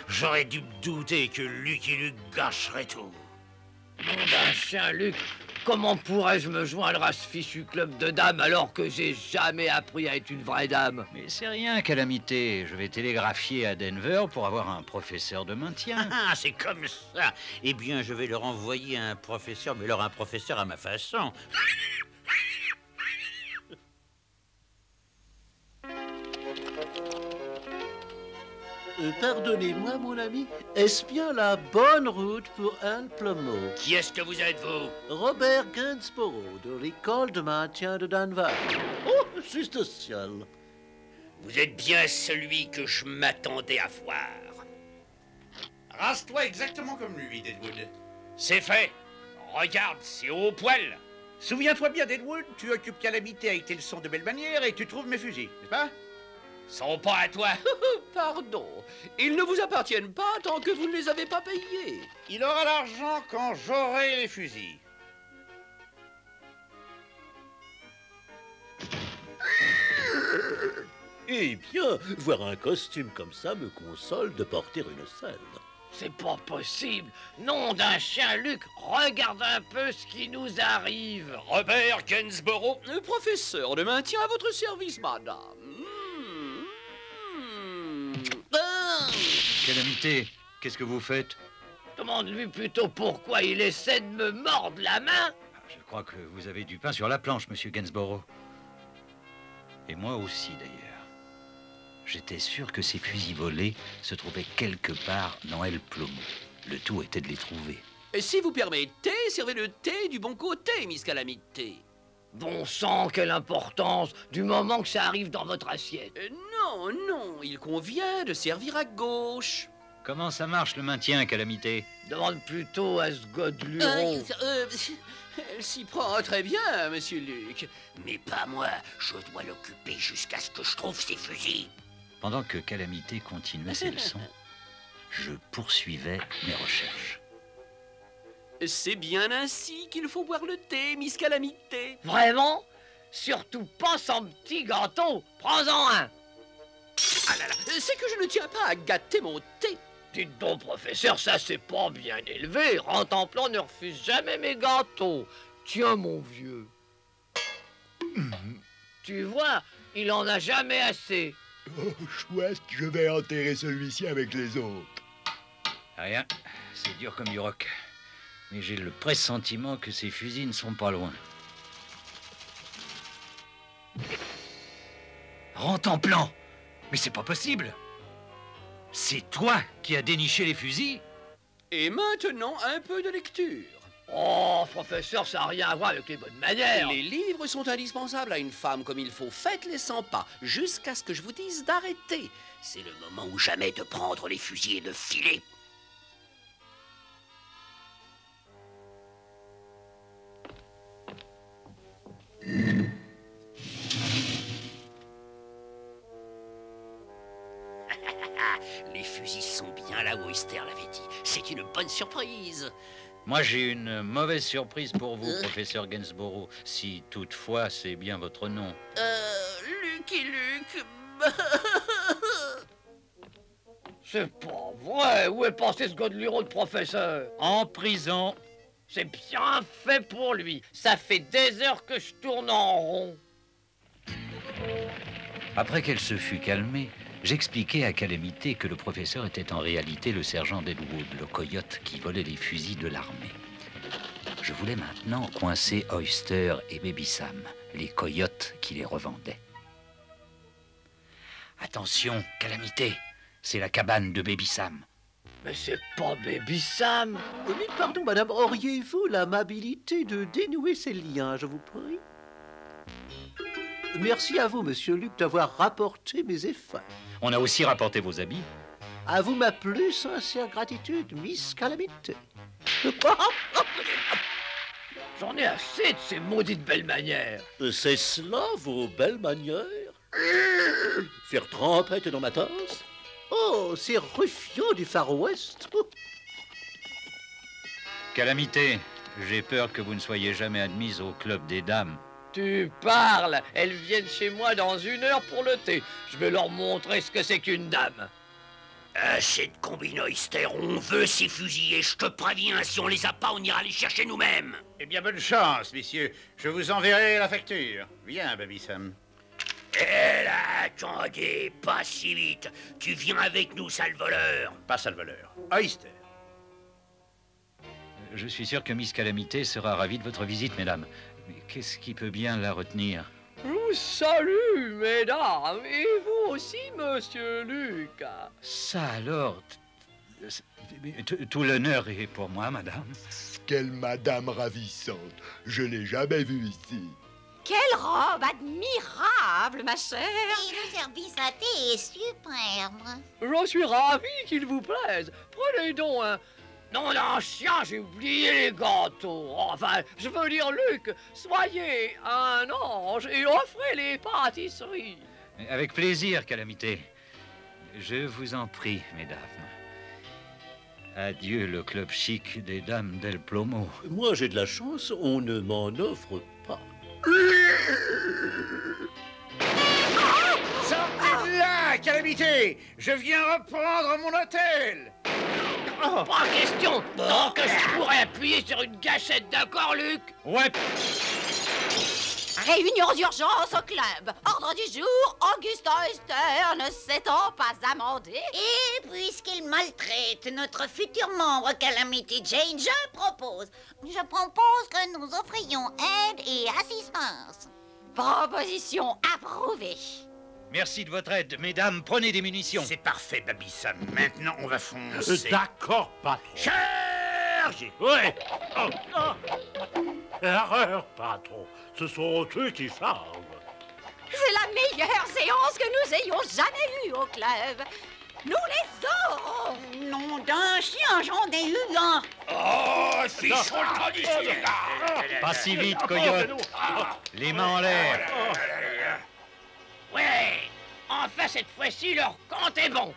B: J'aurais dû me douter que Lucky Luke gâcherait tout.
O: Nom d'un chien, Luc, comment pourrais-je me joindre à ce fichu club de dames alors que j'ai jamais appris à être une vraie dame?
E: Mais c'est rien, Calamité. Je vais télégraphier à Denver pour avoir un professeur de maintien.
B: Ah, c'est comme ça. Eh bien, je vais leur envoyer un professeur, mais leur un professeur à ma façon.
F: Pardonnez-moi, mon ami, est-ce bien la bonne route pour Anne Plumot?
Q: Qui est-ce que vous êtes, vous?
F: Robert Gainsborough, de l'école de maintien de Danvers. Oh, juste ciel.
Q: Vous êtes bien celui que je m'attendais à voir.
B: Rase-toi exactement comme lui, Deadwood.
Q: C'est fait. Regarde, c'est au poil.
B: Souviens-toi bien, Deadwood, tu occupes Calamité avec tes leçons de belle manière et tu trouves mes fusils, n'est-ce pas?
Q: Sont pas à toi.
S: Pardon, ils ne vous appartiennent pas tant que vous ne les avez pas payés.
B: Il aura l'argent quand j'aurai les fusils.
F: Eh bien, voir un costume comme ça me console de porter une scène.
O: C'est pas possible. Nom d'un chien, Luc, regarde un peu ce qui nous arrive.
Q: Robert Gainsborough.
S: Professeur de maintien à votre service, madame.
E: Calamité, qu'est-ce que vous faites?
O: Demande-lui plutôt pourquoi il essaie de me mordre la main.
E: Je crois que vous avez du pain sur la planche, monsieur Gainsborough. Et moi aussi, d'ailleurs. J'étais sûr que ces fusils volés se trouvaient quelque part dans El Plomo. Le tout était de les trouver.
S: Et si vous permettez, servez le thé du bon côté, Miss Calamité.
O: Bon sang, quelle importance, du moment que ça arrive dans votre assiette.
S: Non, non, il convient de servir à gauche.
E: Comment ça marche, le maintien, Calamité?
O: Demande plutôt à ce godeluron.
S: Elle s'y prend très bien, monsieur Luc.
Q: Mais pas moi, je dois l'occuper jusqu'à ce que je trouve ses fusils.
E: Pendant que Calamité continuait ses leçons, je poursuivais mes recherches.
S: C'est bien ainsi qu'il faut boire le thé, Miss Calamité.
O: Vraiment? Surtout pas sans petit gâteau. Prends-en un.
S: Ah là là, c'est que je ne tiens pas à gâter mon thé.
O: Dites donc, professeur, ça c'est pas bien élevé. Rentemplant ne refuse jamais mes gâteaux. Tiens, mon vieux. Tu vois, il en a jamais assez.
G: Oh, chouette, je vais enterrer celui-ci avec les autres.
E: Rien, c'est dur comme du roc. Mais j'ai le pressentiment que ces fusils ne sont pas loin. Rentemplant! Mais c'est pas possible! C'est toi qui as déniché les fusils?
S: Et maintenant, un peu de lecture.
O: Oh, professeur, ça n'a rien à voir avec les bonnes manières.
S: Les livres sont indispensables à une femme comme il faut. Faites-les 100 pas, jusqu'à ce que je vous dise d'arrêter.
Q: C'est le moment ou jamais de prendre les fusils et de filer. Les fusils sont bien là où Oyster l'avait dit. C'est une bonne surprise.
E: Moi, j'ai une mauvaise surprise pour vous, professeur Gainsborough, si toutefois c'est bien votre nom.
O: Lucky Luke. C'est pas vrai. Où est passé ce godeluron de professeur?
E: En prison.
O: C'est bien fait pour lui. Ça fait des heures que je tourne en rond.
E: Après qu'elle se fut calmée, j'expliquai à Calamité que le professeur était en réalité le sergent Deadwood, le coyote qui volait les fusils de l'armée. Je voulais maintenant coincer Oyster et Baby Sam, les coyotes qui les revendaient. Attention, Calamité, c'est la cabane de Baby Sam.
O: Mais c'est pas Baby Sam.
F: Oui, pardon, madame, auriez-vous l'amabilité de dénouer ces liens, je vous prie? Merci à vous, monsieur Luc, d'avoir rapporté mes effets.
E: On a aussi rapporté vos habits.
F: À vous ma plus sincère gratitude, Miss Calamité.
O: J'en ai assez de ces maudites belles manières.
F: C'est cela, vos belles manières? Faire trempette dans ma tasse? Oh, ces ruffians du Far West.
E: Calamité, j'ai peur que vous ne soyez jamais admise au club des dames.
O: Tu parles. Elles viennent chez moi dans 1 heure pour le thé. Je vais leur montrer ce que c'est qu'une dame.
Q: Assez de combines, Oyster. On veut ces fusils et je te préviens, si on les a pas, on ira les chercher nous-mêmes.
B: Eh bien, bonne chance, messieurs. Je vous enverrai la facture. Viens, Baby Sam.
Q: Eh là, attendez, pas si vite. Tu viens avec nous, sale voleur.
B: Pas sale voleur. Oyster.
E: Je suis sûr que Miss Calamité sera ravie de votre visite, mesdames. Mais qu'est-ce qui peut bien la retenir?
O: vous salue, mesdames, et vous aussi, monsieur Luc.
E: Ça alors, tout l'honneur est pour moi, madame.
G: Quelle madame ravissante. Je l'ai jamais vue ici.
K: Quelle robe admirable, ma chère.
L: Et le service à thé est superbe.
O: Je suis ravi qu'il vous plaise. Prenez donc un... Non, l'ancien, j'ai oublié les gâteaux. Enfin, je veux dire, Luc, soyez un ange et offrez les pâtisseries.
E: Avec plaisir, Calamité. Je vous en prie, mesdames. Adieu le club chic des dames del Plomo.
F: Moi, j'ai de la chance, on ne m'en offre pas.
B: Sortez de là, Calamité! Je viens reprendre mon hôtel!
O: Oh, pas question! Tant que je pourrais appuyer sur une gâchette, d'accord, Luc?
E: Ouais!
K: Réunion d'urgence au club. Ordre du jour, Augustin Esther ne s'étant pas amendé.
L: Et puisqu'il maltraite notre futur membre Calamity Jane, je propose que nous offrions aide et assistance.
K: Proposition approuvée.
E: Merci de votre aide, mesdames. Prenez des munitions.
B: C'est parfait, Baby Sam. Maintenant, on va foncer.
I: D'accord, patron.
B: Charge!
I: Ouais. Oh. Erreur, patron. Ce sont eux qui chargent.
K: C'est la meilleure séance que nous ayons jamais eue au club. Nous les aurons.
L: Nom d'un chien, j'en ai eu un.
Q: Oh, fichons le camp d'ici, les gars.
E: Pas si vite, coyote. Les mains en l'air.
O: Ouais, enfin cette fois-ci, leur compte est bon.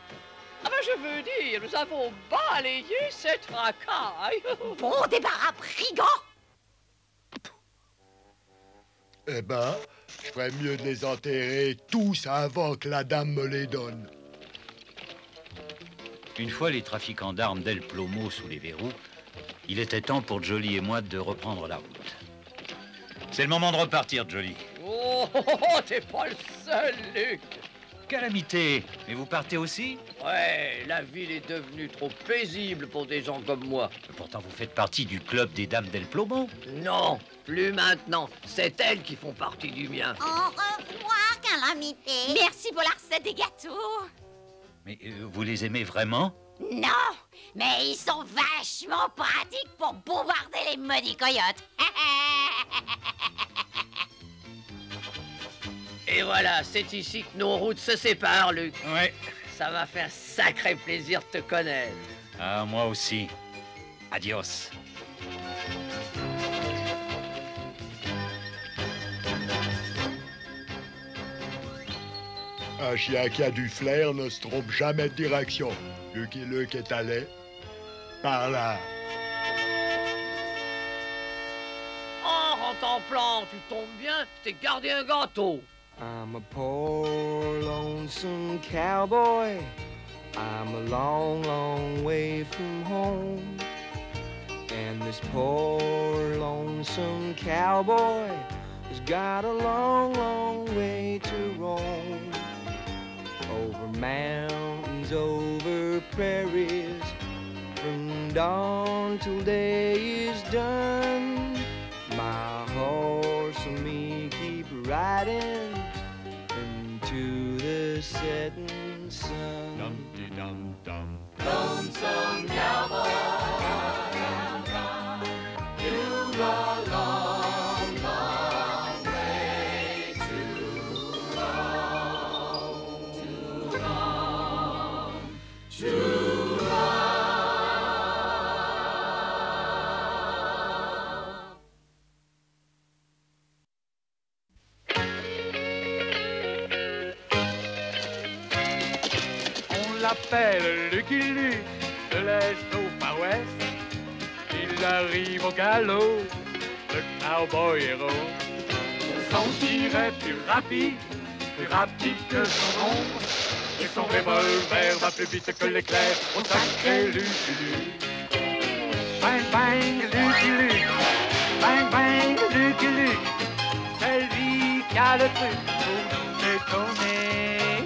O: Ah ben je veux dire, nous avons balayé cette racaille.
K: Bon débarras brigand.
G: Eh ben, je ferais mieux de les enterrer tous avant que la dame me les donne.
E: Une fois les trafiquants d'armes d'El Plomo sous les verrous, il était temps pour Jolly et moi de reprendre la route. C'est le moment de repartir, Jolly.
O: Oh, t'es pas le seul, Luc.
E: Calamité, mais vous partez aussi?
O: Ouais, la ville est devenue trop paisible pour des gens comme moi.
E: Pourtant, vous faites partie du club des dames d'El Plomo.
O: Non, plus maintenant. C'est elles qui font partie du mien.
L: Au revoir, Calamité.
K: Merci pour la recette des gâteaux.
E: Mais vous les aimez vraiment?
K: Non, mais ils sont vachement pratiques pour bombarder les maudits coyotes.
O: Et voilà, c'est ici que nos routes se séparent, Luc.
E: Ouais.
O: Ça m'a fait un sacré plaisir de te connaître.
E: Ah, moi aussi. Adios.
G: Un chien qui a du flair ne se trompe jamais de direction. Lucky Luke est allé par là.
O: En contemplant, tu tombes bien, je t'ai gardé un gâteau.
N: I'm a poor lonesome cowboy. I'm a long, long way from home. And this poor lonesome cowboy has got a long, long way to roam. Over mountains, over prairies, from dawn till day is done. My horse and me keep riding into the setting sun.
A: Dum-de-dum-dum. Lonesome cowboy, you've a long, long way to roam, to roam, to roam.
H: On l'appelle Lucky Luke, de l'Est au Far West. Il arrive au galop, le cowboy héros. Son tir est plus rapide que son ombre. Et son revolver va plus vite que l'éclair au sacré Lucky Luke. Bang bang Lucky Luke, bang bang Lucky Luke. C'est lui qui a le truc pour nous étonner.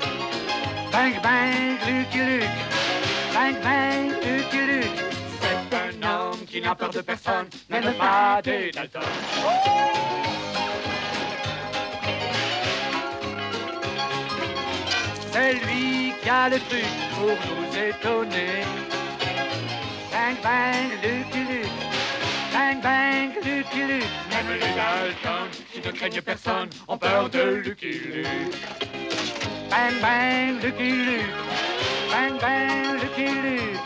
H: Bang bang Lucky Luke, bang bang Lucky Luke. C'est un homme qui n'a peur de personne, même pas des Dalton.
A: celui qui a le truc pour nous étonner. Bang, bang, Lucky Luke. Bang, bang, Lucky Luke. Même les Daltons, qui ne craignent personne, ont peur de Lucky Luke. Bang, bang, Lucky Luke. Bang, bang, Lucky Luke.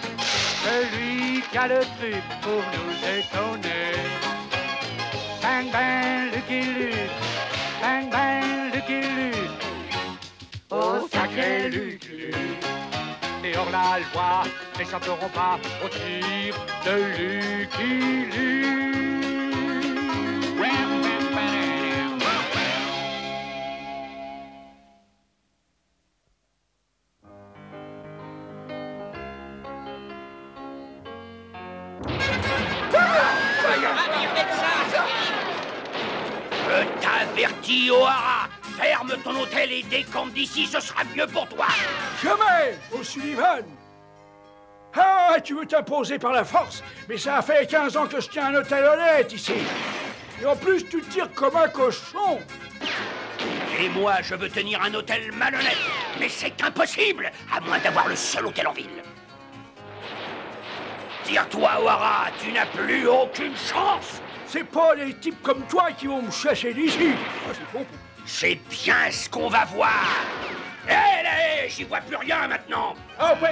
A: Celui qui a le truc pour nous étonner. Bang, bang, Lucky Luke. Bang, bang, Lucky Luke. Oh, sacré Lucky Luke. Et hors la loi, n'échapperont pas au tir de Lucky Luke.
Q: Je t'avertis, O'Hara, ferme ton hôtel et décampe d'ici, ce sera mieux pour toi.
H: Jamais, O'Sullivan. Ah, tu veux t'imposer par la force, mais ça a fait 15 ans que je tiens un hôtel honnête ici. Et en plus, tu te tires comme un cochon.
Q: Et moi, je veux tenir un hôtel malhonnête, mais c'est impossible, à moins d'avoir le seul hôtel en ville. Tire-toi, O'Hara, tu n'as plus aucune chance.
H: C'est pas les types comme toi qui vont me chasser d'ici.
Q: C'est bien ce qu'on va voir. Hé, j'y vois plus rien maintenant.
H: Oh, ouais,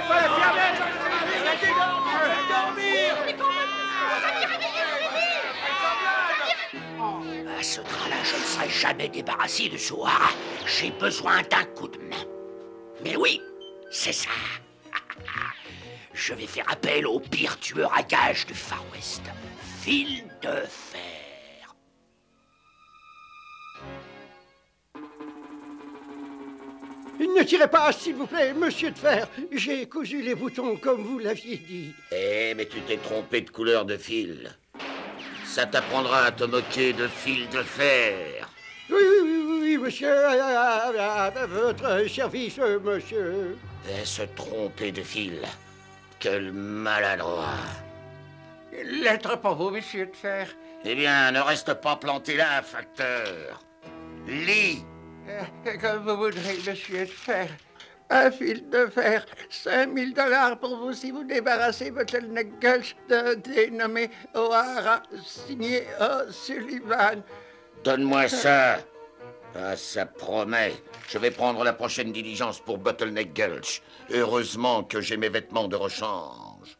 Q: À ce train-là, je ne serai jamais débarrassé de ce O'Hara. J'ai besoin d'un coup de main. Mais oui, c'est ça. Je vais faire appel au pire tueur à gages du Far West, Fil de Fer.
J: Ne tirez pas, s'il vous plaît, monsieur de Fer. J'ai cousu les boutons comme vous l'aviez dit.
Q: Eh, mais tu t'es trompé de couleur de fil. Ça t'apprendra à te moquer de Fil de Fer.
J: Oui, monsieur, à votre service, monsieur.
Q: Et se tromper de fil. Quel maladroit.
C: Une lettre pour vous, monsieur de Fer.
Q: Eh bien, ne reste pas planté là, facteur. Lis.
C: Comme vous voudrez, monsieur de Fer. Un fil de fer, 5000 $ pour vous si vous débarrassez Bottleneck Gulch de dénommé O'Hara, signé O'Sullivan.
Q: Donne-moi ça. Ah, ça promet. Je vais prendre la prochaine diligence pour Bottleneck Gulch. Heureusement que j'ai mes vêtements de rechange.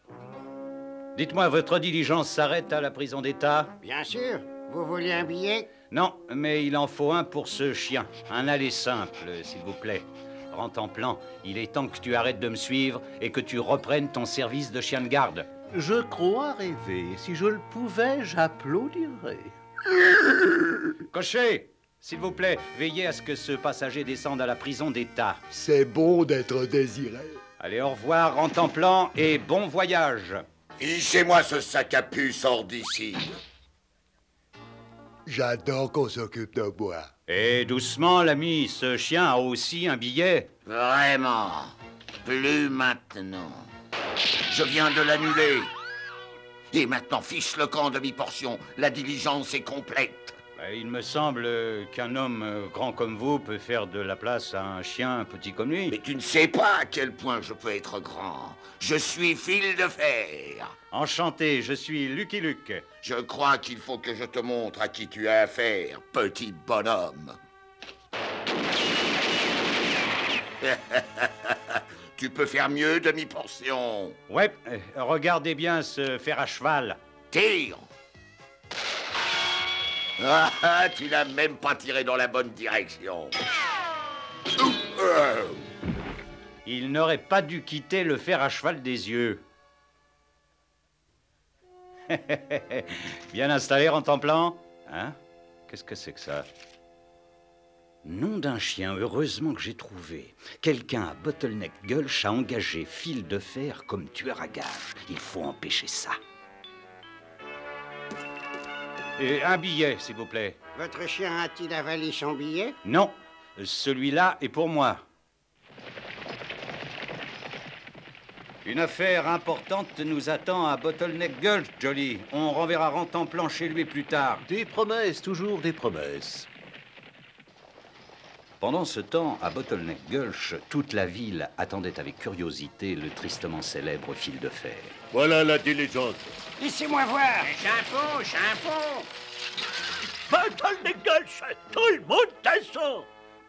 E: Dites-moi, votre diligence s'arrête à la prison d'État?
J: Bien sûr. Vous voulez un billet?
E: Non, mais il en faut un pour ce chien. Un aller simple, s'il vous plaît. Rentemplant, il est temps que tu arrêtes de me suivre et que tu reprennes ton service de chien de garde.
F: Je crois rêver. Si je le pouvais, j'applaudirais.
E: Cocher, s'il vous plaît, veillez à ce que ce passager descende à la prison d'État.
G: C'est bon d'être désiré.
E: Allez, au revoir, Rentemplant, et bon voyage.
Q: Fichez-moi ce sac à puce hors d'ici.
G: J'adore qu'on s'occupe de moi.
E: Et doucement, l'ami, ce chien a aussi un billet.
Q: Vraiment. Plus maintenant. Je viens de l'annuler. Et maintenant, fiche le camp demi-portion. La diligence est complète.
E: Il me semble qu'un homme grand comme vous peut faire de la place à un chien petit comme lui.
Q: Mais tu ne sais pas à quel point je peux être grand. Je suis Fil de Fer.
E: Enchanté, je suis Lucky Luke.
Q: Je crois qu'il faut que je te montre à qui tu as affaire, petit bonhomme. Tu peux faire mieux, demi-portion.
E: Ouais, regardez bien ce fer à cheval.
Q: Tire. Ah, tu n'as même pas tiré dans la bonne direction.
E: Il n'aurait pas dû quitter le fer à cheval des yeux. Bien installé, Rentemplant? Hein? Qu'est-ce que c'est que ça? Nom d'un chien, heureusement que j'ai trouvé. Quelqu'un à Bottleneck Gulch a engagé Fil de Fer comme tueur à gages. Il faut empêcher ça. Et un billet, s'il vous plaît.
J: Votre chien a-t-il avalé son billet?
E: Non, celui-là est pour moi. Une affaire importante nous attend à Bottleneck Gulch, Jolly. On renverra Rentemplant chez lui plus tard.
F: Des promesses, toujours des promesses.
E: Pendant ce temps, à Bottleneck Gulch, toute la ville attendait avec curiosité le tristement célèbre fil de fer.
I: Voilà la diligence.
J: Laissez-moi voir.
Q: Chapeau.
I: Bottleneck Gulch, tout le monde descend.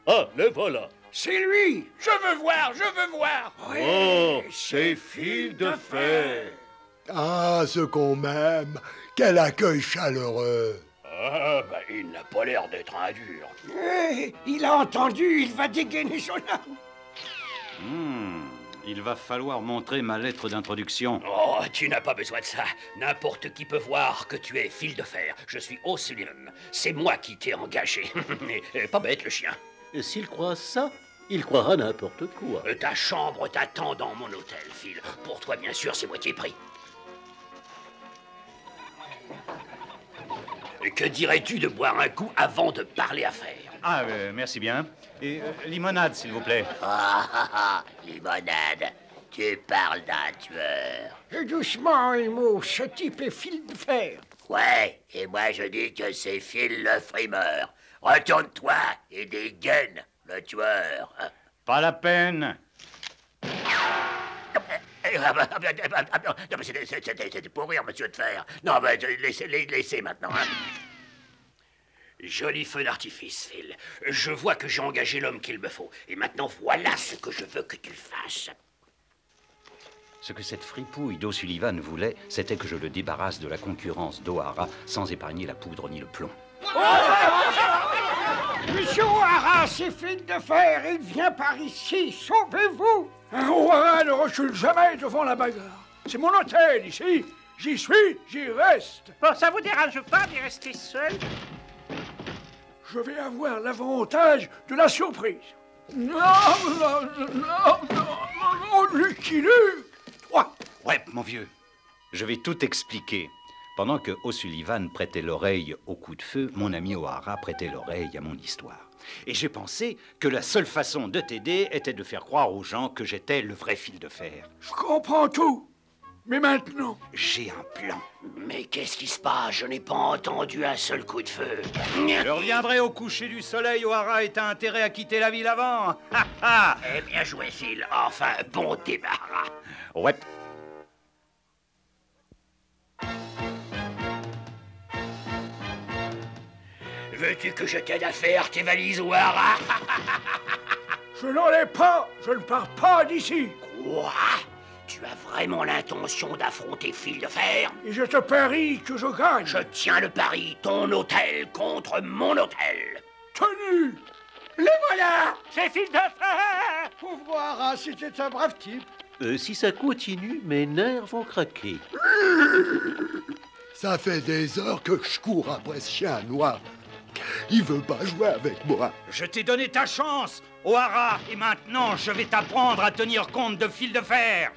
I: Ah, le voilà.
H: C'est lui. Je veux voir.
I: Oh, c'est fil de fer.
G: Ah, ce qu'on m'aime. Quel accueil chaleureux.
Q: Ah, ben, il n'a pas l'air d'être un dur.
J: Il a entendu, il va dégainer son âme.
E: Il va falloir montrer ma lettre d'introduction.
Q: Oh, tu n'as pas besoin de ça. N'importe qui peut voir que tu es fil de fer. Je suis O'Sullivan. C'est moi qui t'ai engagé. Pas bête, le chien.
F: S'il croit ça, il croira n'importe quoi.
Q: Ta chambre t'attend dans mon hôtel, Phil. Pour toi, bien sûr, c'est moitié prix. Que dirais-tu de boire un coup avant de parler affaires?
E: Ah, merci bien. Et limonade, s'il vous plaît.
Q: Limonade. Tu parles d'un tueur.
J: Et doucement, Elmo, ce type est fil de fer.
Q: Ouais, et moi je dis que c'est Phil le frimeur. Retourne-toi et dégaine le tueur.
E: Pas la peine.
Q: Non, mais c'était pour rire, monsieur de fer. Non, mais laissez maintenant. Hein. Joli feu d'artifice, Phil. Je vois que j'ai engagé l'homme qu'il me faut. Et maintenant, voilà ce que je veux que tu fasses.
E: Ce que cette fripouille d'O'Sullivan voulait, c'était que je le débarrasse de la concurrence d'Ohara sans épargner la poudre ni le plomb.
J: Monsieur O'Hara, c'est fil de fer, il vient par ici, sauvez-vous.
H: Un O'Hara ne recule jamais devant la bagarre. C'est mon hôtel ici. J'y suis, j'y reste.
J: Bon, ça vous dérange pas d'y rester seul?
H: Je vais avoir l'avantage de la surprise. Non, Lucky Luke.
E: Ouais, mon vieux, je vais tout expliquer. Pendant que O'Sullivan prêtait l'oreille au coup de feu, mon ami O'Hara prêtait l'oreille à mon histoire. Et j'ai pensé que la seule façon de t'aider était de faire croire aux gens que j'étais le vrai fil de fer.
H: Je comprends tout. Mais maintenant...
E: J'ai un plan.
Q: Mais qu'est-ce qui se passe? Je n'ai pas entendu un seul coup de feu.
E: Je reviendrai au coucher du soleil. O'Hara est intérêt à quitter la ville avant.
Q: Eh bien joué, Phil. Enfin, bon débarras.
E: Ouais.
Q: Veux-tu que je t'aide à faire tes valises, O'Hara?
H: Je n'en ai pas. Je ne pars pas d'ici.
Q: Quoi? Tu as vraiment l'intention d'affronter Fil de Fer?
H: Et je te parie que je gagne.
Q: Je tiens le pari, ton hôtel contre mon hôtel.
H: Tenu!
J: Le voilà! C'est Fil de Fer! Pauvre O'Hara, c'était un brave type.
F: Si ça continue, mes nerfs vont craquer.
G: Ça fait des heures que je cours après ce chien noir. Il veut pas jouer avec moi.
E: Je t'ai donné ta chance, O'Hara, et maintenant je vais t'apprendre à tenir compte de Fil de Fer.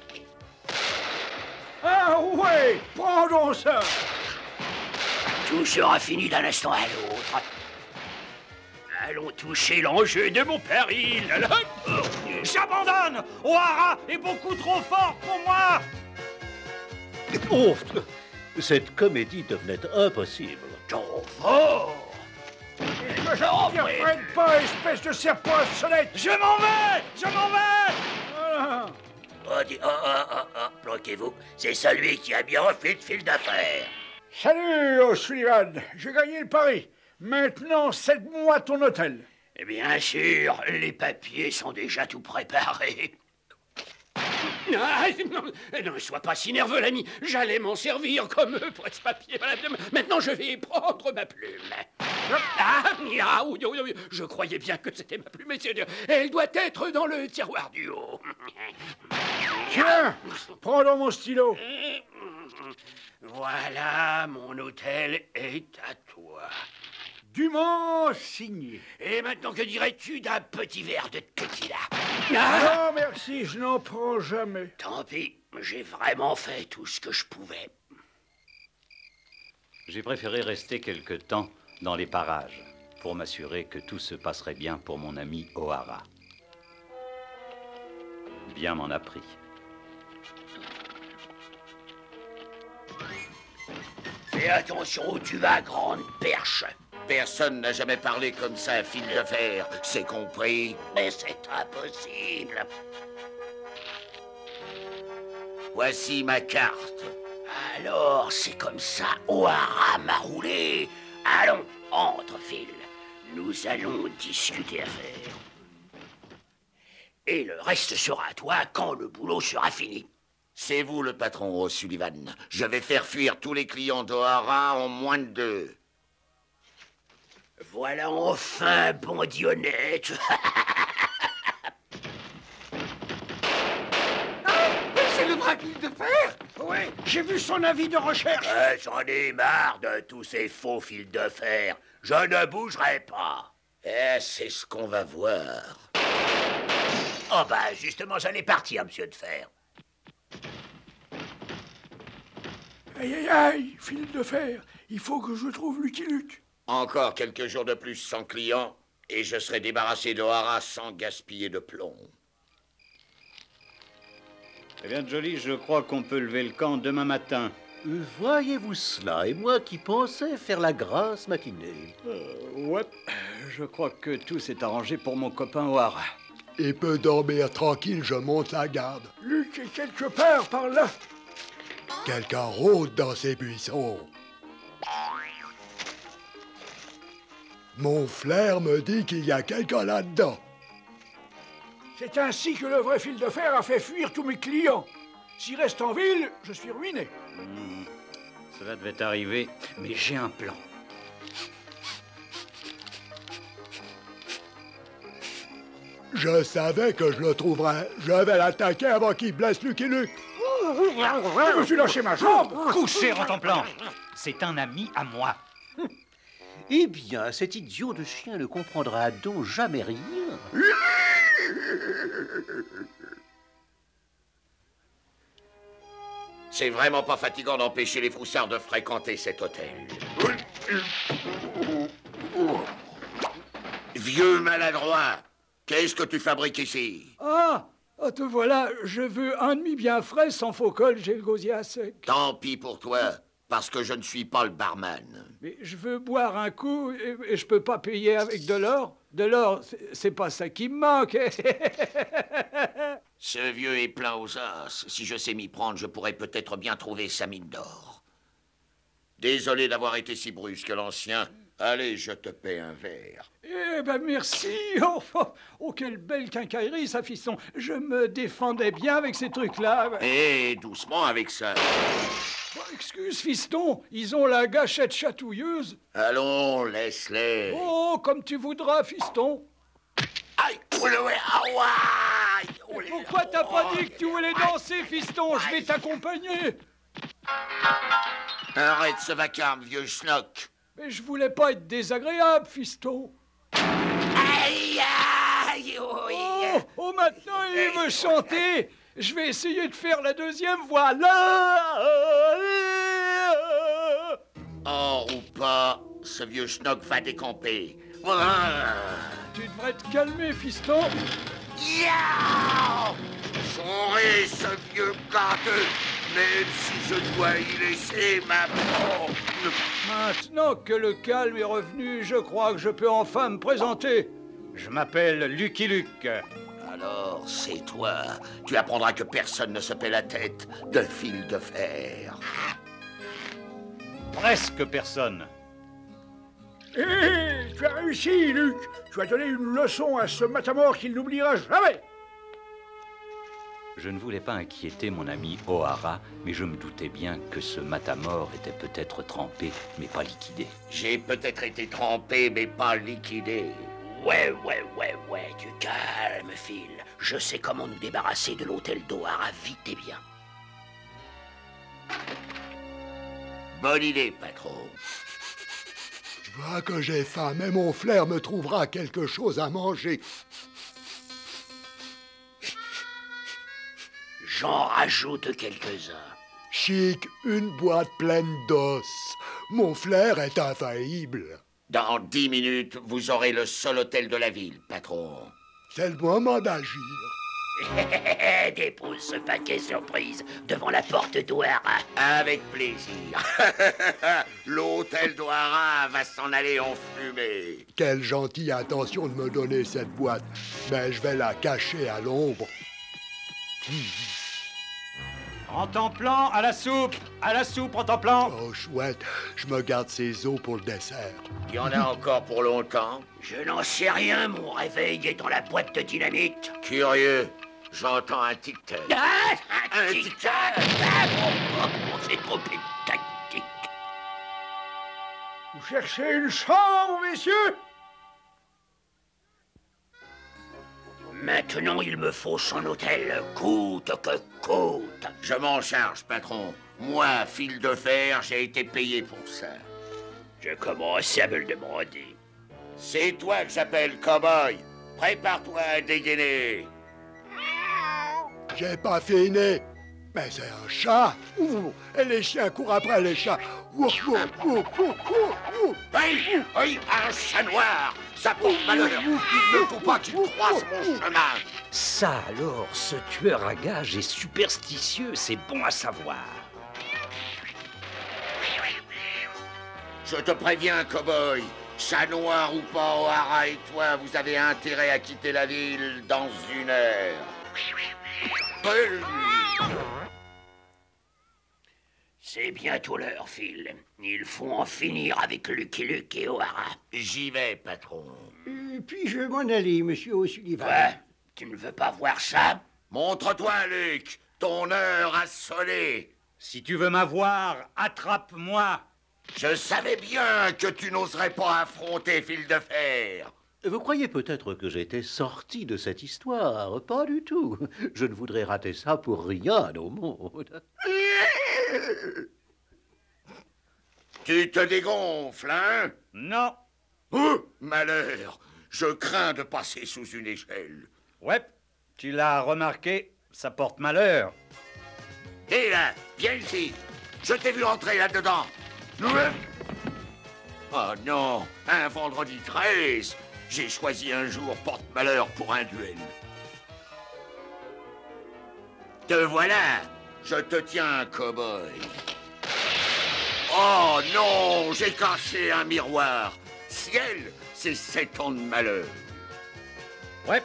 H: Ah ouais, prendons ça.
Q: Tout sera fini d'un instant à l'autre. Allons toucher l'enjeu de mon péril.
E: J'abandonne. O'Hara est beaucoup trop fort pour moi.
F: Oh, cette comédie devenait impossible.
Q: Trop fort.
H: Je n'en reviendrai pas, espèce de serpent à sonnette.
E: Je m'en vais.
H: Voilà.
Q: Bloquez-vous. C'est celui qui a bien refait de Fil de Fer.
H: Salut, O'Sullivan. J'ai gagné le pari. Maintenant, cède-moi ton hôtel.
Q: Bien sûr, les papiers sont déjà tout préparés. Ah, non, sois pas si nerveux, l'ami. J'allais m'en servir comme presse-papier. Maintenant, je vais prendre ma plume. Oui, je croyais bien que c'était ma plume, messieurs. Elle doit être dans le tiroir du haut.
H: Tiens, prends dans mon stylo.
Q: Voilà, mon hôtel est à toi.
H: Dûment signé.
Q: Et maintenant, que dirais-tu d'un petit verre de tequila?
H: Non, merci, je n'en prends jamais.
Q: Tant pis, j'ai vraiment fait tout ce que je pouvais.
E: J'ai préféré rester quelque temps dans les parages pour m'assurer que tout se passerait bien pour mon ami O'Hara. Bien m'en a pris.
Q: Fais attention où tu vas, grande perche. Personne n'a jamais parlé comme ça, fil de fer. C'est compris? Mais c'est impossible. Voici ma carte. Alors, c'est comme ça, O'Hara m'a roulé. Allons, entre, Phil. Nous allons discuter affaires. Et le reste sera à toi quand le boulot sera fini. C'est vous le patron, O'Sullivan. Je vais faire fuir tous les clients d'O'Hara en moins de 2. Voilà enfin bondi honnête.
J: C'est le vrai fil de fer? Oui, j'ai vu son avis de recherche.
Q: J'en ai marre de tous ces faux fils de fer. Je ne bougerai pas. C'est ce qu'on va voir. Oh bah justement, j'allais partir, monsieur de fer.
H: Aïe, aïe, aïe, fil de fer. Il faut que je trouve Lucky Luke.
Q: Encore quelques jours de plus sans clients, et je serai débarrassé d'O'Hara sans gaspiller de plomb.
E: Eh bien, Jolly, je crois qu'on peut lever le camp demain matin.
F: Voyez-vous cela, et moi qui pensais faire la grasse matinée.
N: Ouais, je crois que tout s'est arrangé pour mon copain O'Hara.
G: Il peut dormir tranquille, je monte la garde.
H: Luc est quelque part par là.
G: Quelqu'un rôde dans ces buissons. Mon flair me dit qu'il y a quelqu'un là-dedans.
H: C'est ainsi que le vrai fil de fer a fait fuir tous mes clients. S'il reste en ville, je suis ruiné.
E: Cela devait arriver, mais j'ai un plan.
G: Je savais que je le trouverais. Je vais l'attaquer avant qu'il blesse Lucky Luke.
H: Je me suis lâché ma jambe.
E: Couché en ton plan. C'est un ami à moi.
F: Eh bien, cet idiot de chien ne comprendra donc jamais rien.
Q: C'est vraiment pas fatigant d'empêcher les froussards de fréquenter cet hôtel. Vieux maladroit, qu'est-ce que tu fabriques ici?
H: Ah, te voilà, je veux un demi bien frais, sans faux col, j'ai le gosier à sec.
Q: Tant pis pour toi, parce que je ne suis pas le barman.
H: Mais je veux boire un coup et je peux pas payer avec de l'or. De l'or, c'est pas ça qui me manque.
Q: Ce vieux est plein aux os. Si je sais m'y prendre, je pourrais peut-être bien trouver sa mine d'or. Désolé d'avoir été si brusque, l'ancien. Allez, je te paie un verre.
H: Eh ben merci. Oh, quelle belle quincaillerie, ça, fiston. Je me défendais bien avec ces trucs-là.
Q: Eh, doucement avec ça.
H: Excuse, fiston, ils ont la gâchette chatouilleuse.
Q: Allons, laisse-les.
H: Oh, comme tu voudras, fiston.
Q: Aïe,
H: Pourquoi t'as pas dit que tu voulais danser, fiston? Je vais t'accompagner.
Q: Arrête ce vacarme, vieux schnock.
H: Mais je voulais pas être désagréable, fiston.
Q: Aïe, aïe,
H: oh, maintenant il veut chanter. Je vais essayer de faire la deuxième voix. Là.
Q: Or ou pas, ce vieux schnock va décamper.
H: Tu devrais te calmer, fiston.
Q: J'aurai ce vieux gâteux, même si je dois y laisser ma peau.
H: Maintenant que le calme est revenu, je crois que je peux enfin me présenter.
E: Je m'appelle Lucky Luke.
Q: Alors, c'est toi. Tu apprendras que personne ne se paie la tête de fil de fer.
E: Presque personne.
H: Hé, tu as réussi, Luc. Tu as donné une leçon à ce matamor qu'il n'oubliera jamais.
E: Je ne voulais pas inquiéter mon ami O'Hara, mais je me doutais bien que ce matamor était peut-être trempé, mais pas liquidé.
Q: J'ai peut-être été trempé, mais pas liquidé. Ouais, du calme, Phil. Je sais comment nous débarrasser de l'hôtel d'O'Hara vite et bien. Bonne idée, patron.
G: Je vois que j'ai faim, mais mon flair me trouvera quelque chose à manger.
Q: J'en rajoute quelques-uns.
G: Chic, une boîte pleine d'os. Mon flair est infaillible.
Q: Dans 10 minutes, vous aurez le seul hôtel de la ville, patron.
G: C'est le moment d'agir.
Q: Dépose ce paquet surprise devant la porte d'Ohara. Avec plaisir. L'hôtel d'Ohara va s'en aller en fumée.
G: Quelle gentille intention de me donner cette boîte. Mais je vais la cacher à l'ombre.
N: En temps-plan, à la soupe en temps-plan.
G: Oh, chouette, je me garde ces os pour le dessert.
Q: Il y en a encore pour longtemps? Je n'en sais rien, mon réveil est dans la boîte de dynamite. Curieux, j'entends un tic-tac. Un tic-tac. C'est trop une tactique.
H: Vous cherchez une chambre, messieurs?
Q: Maintenant, il me faut son hôtel, coûte que coûte. Je m'en charge, patron. Moi, fil de fer, j'ai été payé pour ça. Je commence à me le demander. C'est toi que j'appelle cow-boy. Prépare-toi à dégainer.
G: J'ai pas fini. Mais c'est un chat. Ouh, et les chiens courent après les chats. Ouh, ouh, ouh, ouh, ouh.
Q: Oui, oui, un chat noir. Ça porte malheur. Il ne faut pas qu'il croise mon chemin.
E: Ça alors, ce tueur à gages est superstitieux, c'est bon à savoir.
Q: Je te préviens, cow-boy. Chat noir ou pas, O'Hara et toi, vous avez intérêt à quitter la ville dans 1 heure. C'est bientôt l'heure, Phil. Il faut en finir avec Lucky Luke et O'Hara. J'y vais, patron.
J: Puis-je m'en aller, monsieur O'Sullivan?
Q: Quoi? Tu ne veux pas voir ça? Montre-toi, Luke. Ton heure a sonné.
N: Si tu veux m'avoir, attrape-moi.
Q: Je savais bien que tu n'oserais pas affronter Fil de Fer.
F: Vous croyez peut-être que j'étais sorti de cette histoire? Pas du tout. Je ne voudrais rater ça pour rien au monde.
Q: Tu te dégonfles, hein?
N: Non.
Q: Oh, malheur. Je crains de passer sous une échelle.
N: Ouais, tu l'as remarqué, ça porte malheur.
Q: Hé là, viens ici. Je t'ai vu entrer là-dedans. Oh non, un vendredi 13. J'ai choisi un jour porte-malheur pour un duel. Te voilà. Je te tiens, cow-boy. Oh non, j'ai cassé un miroir. Ciel, c'est 7 ans de malheur.
N: Ouais,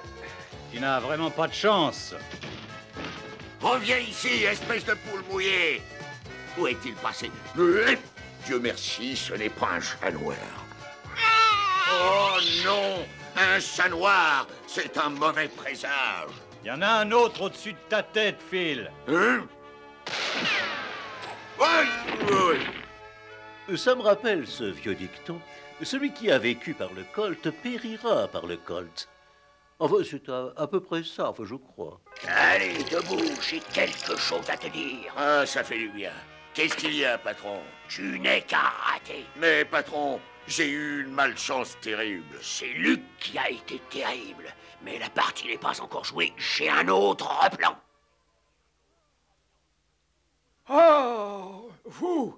N: tu n'as vraiment pas de chance.
Q: Reviens ici, espèce de poule mouillée. Où est-il passé? Dieu merci, ce n'est pas un chat noir. Oh non, un chat noir, c'est un mauvais présage.
N: Il y en a un autre au-dessus de ta tête, Phil.
Q: Hein? Oui.
F: Ça me rappelle ce vieux dicton. Celui qui a vécu par le colt périra par le colt. Enfin, c'est à peu près ça, enfin, je crois.
Q: Allez, debout, j'ai quelque chose à te dire. Ah, ça fait du bien. Qu'est-ce qu'il y a, patron? Tu n'es qu'à rater. Mais, patron, j'ai eu une malchance terrible. C'est Luc qui a été terrible. Mais la partie n'est pas encore jouée. J'ai un autre plan.
H: Oh, vous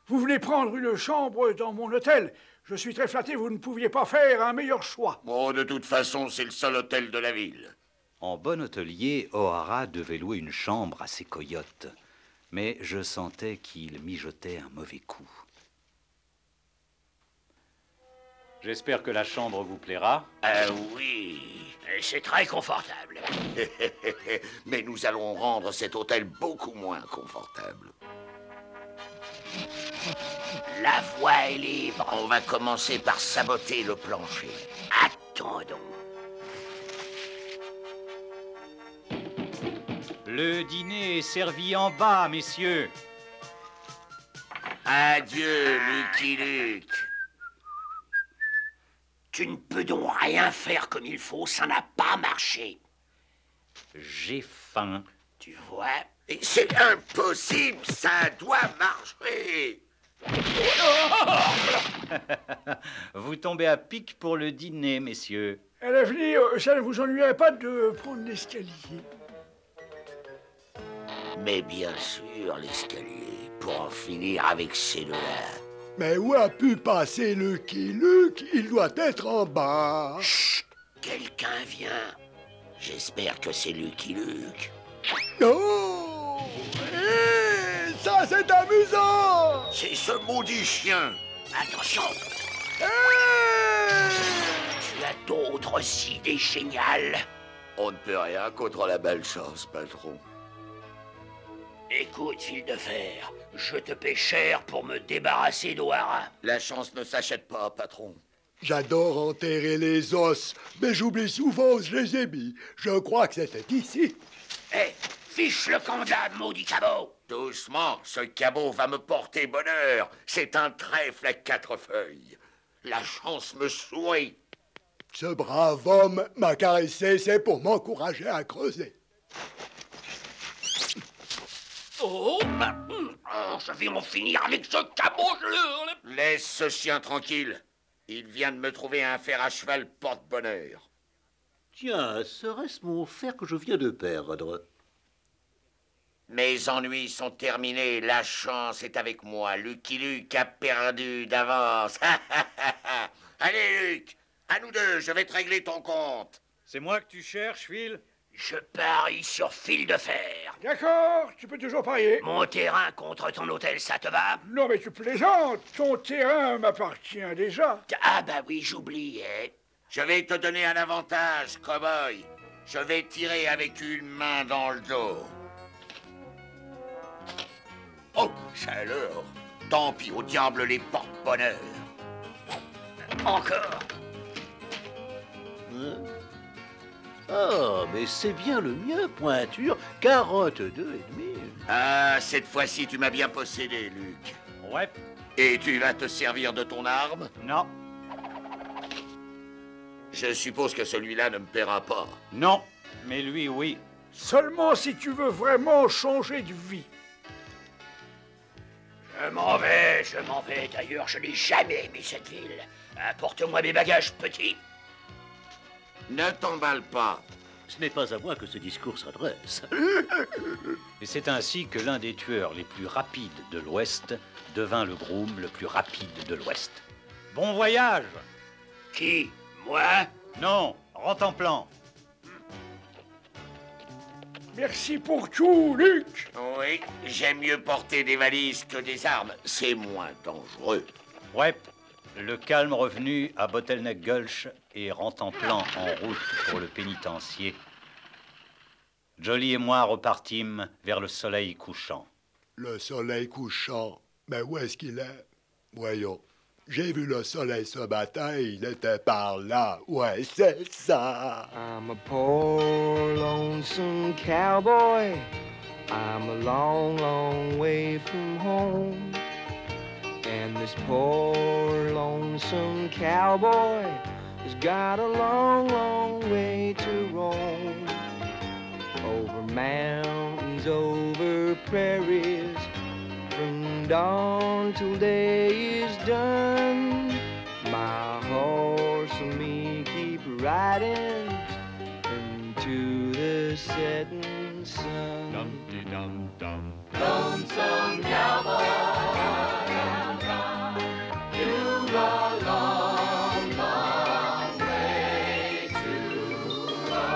H: venez prendre une chambre dans mon hôtel. Je suis très flatté, vous ne pouviez pas faire un meilleur choix.
Q: Bon, de toute façon, c'est le seul hôtel de la ville.
E: En bon hôtelier, O'Hara devait louer une chambre à ses coyotes. Mais je sentais qu'il mijotait un mauvais coup.
N: J'espère que la chambre vous plaira.
Q: Oui, c'est très confortable. Mais nous allons rendre cet hôtel beaucoup moins confortable. La voie est libre. On va commencer par saboter le plancher. Attendons.
N: Le dîner est servi en bas, messieurs.
Q: Adieu, Lucky Luke. Tu ne peux donc rien faire comme il faut, ça n'a pas marché.
E: J'ai faim.
Q: Tu vois? Et c'est impossible, ça doit marcher.
N: Vous tombez à pic pour le dîner, messieurs.
H: À l'avenir, ça ne vous ennuierait pas de prendre l'escalier?
Q: Mais bien sûr, l'escalier, pour en finir avec ces deux-là.
G: Mais où a pu passer Lucky Luke? Il doit être en bas.
Q: Chut! Quelqu'un vient. J'espère que c'est Lucky Luke.
G: Oh! Hé! Ça, c'est amusant!
Q: C'est ce maudit chien. Attention! Tu as d'autres idées géniales?
T: On ne peut rien contre la malchance, patron.
Q: Écoute, fil de fer, je te paie cher pour me débarrasser d'Ohara.
T: La chance ne s'achète pas, patron.
G: J'adore enterrer les os, mais j'oublie souvent où je les ai mis. Je crois que c'était ici.
Q: Hé, fiche le condamne, maudit cabot!
T: Doucement, ce cabot va me porter bonheur. C'est un trèfle à 4 feuilles. La chance me sourit.
G: Ce brave homme m'a caressé, c'est pour m'encourager à creuser.
Q: Oh, je vais en finir avec ce cabot,
T: Laisse ce chien tranquille. Il vient de me trouver un fer à cheval porte-bonheur.
F: Tiens, serait-ce mon fer que je viens de perdre?
T: Mes ennuis sont terminés. La chance est avec moi. Lucky Luke a perdu d'avance. Allez, Luke, à nous deux, je vais te régler ton compte.
H: C'est moi que tu cherches, Phil?
Q: Je parie sur fil de fer.
H: D'accord, tu peux toujours parier.
Q: Mon terrain contre ton hôtel, ça te va?
H: Non, mais tu plaisantes. Ton terrain m'appartient déjà.
Q: Ah bah oui, j'oubliais.
T: Je vais te donner un avantage, cow-boy. Je vais tirer avec une main dans le dos. Oh, chaleur. Tant pis, au diable les porte-bonheur.
Q: Encore.
F: Oh, mais c'est bien le mien, pointure, 42,5.
T: Ah, cette fois-ci, tu m'as bien possédé, Luke.
N: Ouais.
T: Et tu vas te servir de ton arme?
N: Non.
T: Je suppose que celui-là ne me paiera pas.
N: Non, mais lui, oui.
H: Seulement si tu veux vraiment changer de vie.
Q: Je m'en vais. D'ailleurs, je n'ai jamais aimé cette ville. Apporte-moi mes bagages, petit.
T: Ne t'emballe pas.
F: Ce n'est pas à moi que ce discours s'adresse. Et c'est ainsi que l'un des tueurs les plus rapides de l'Ouest devint le groom le plus rapide de l'Ouest.
N: Bon voyage.
Q: Qui? Moi?
N: Non, rentre en plan.
H: Merci pour tout, Luke.
T: Oui, j'aime mieux porter des valises que des armes. C'est moins dangereux.
N: Ouais. Le calme revenu à Bottleneck Gulch et rentre en plan en route pour le pénitencier. Jolly et moi repartîmes vers le soleil couchant.
G: Le soleil couchant, mais où est-ce qu'il est? Voyons, j'ai vu le soleil ce matin, il était par là. Ouais, c'est ça.
A: I'm a poor lonesome cowboy. I'm a long, long way from home. And this poor lonesome cowboy has got a long, long way to roam. Over mountains, over prairies, from dawn till day is done. My horse and me keep riding into the setting sun. Dum-de-dum-dum. Lonesome cowboy, you've a long, long way to roam,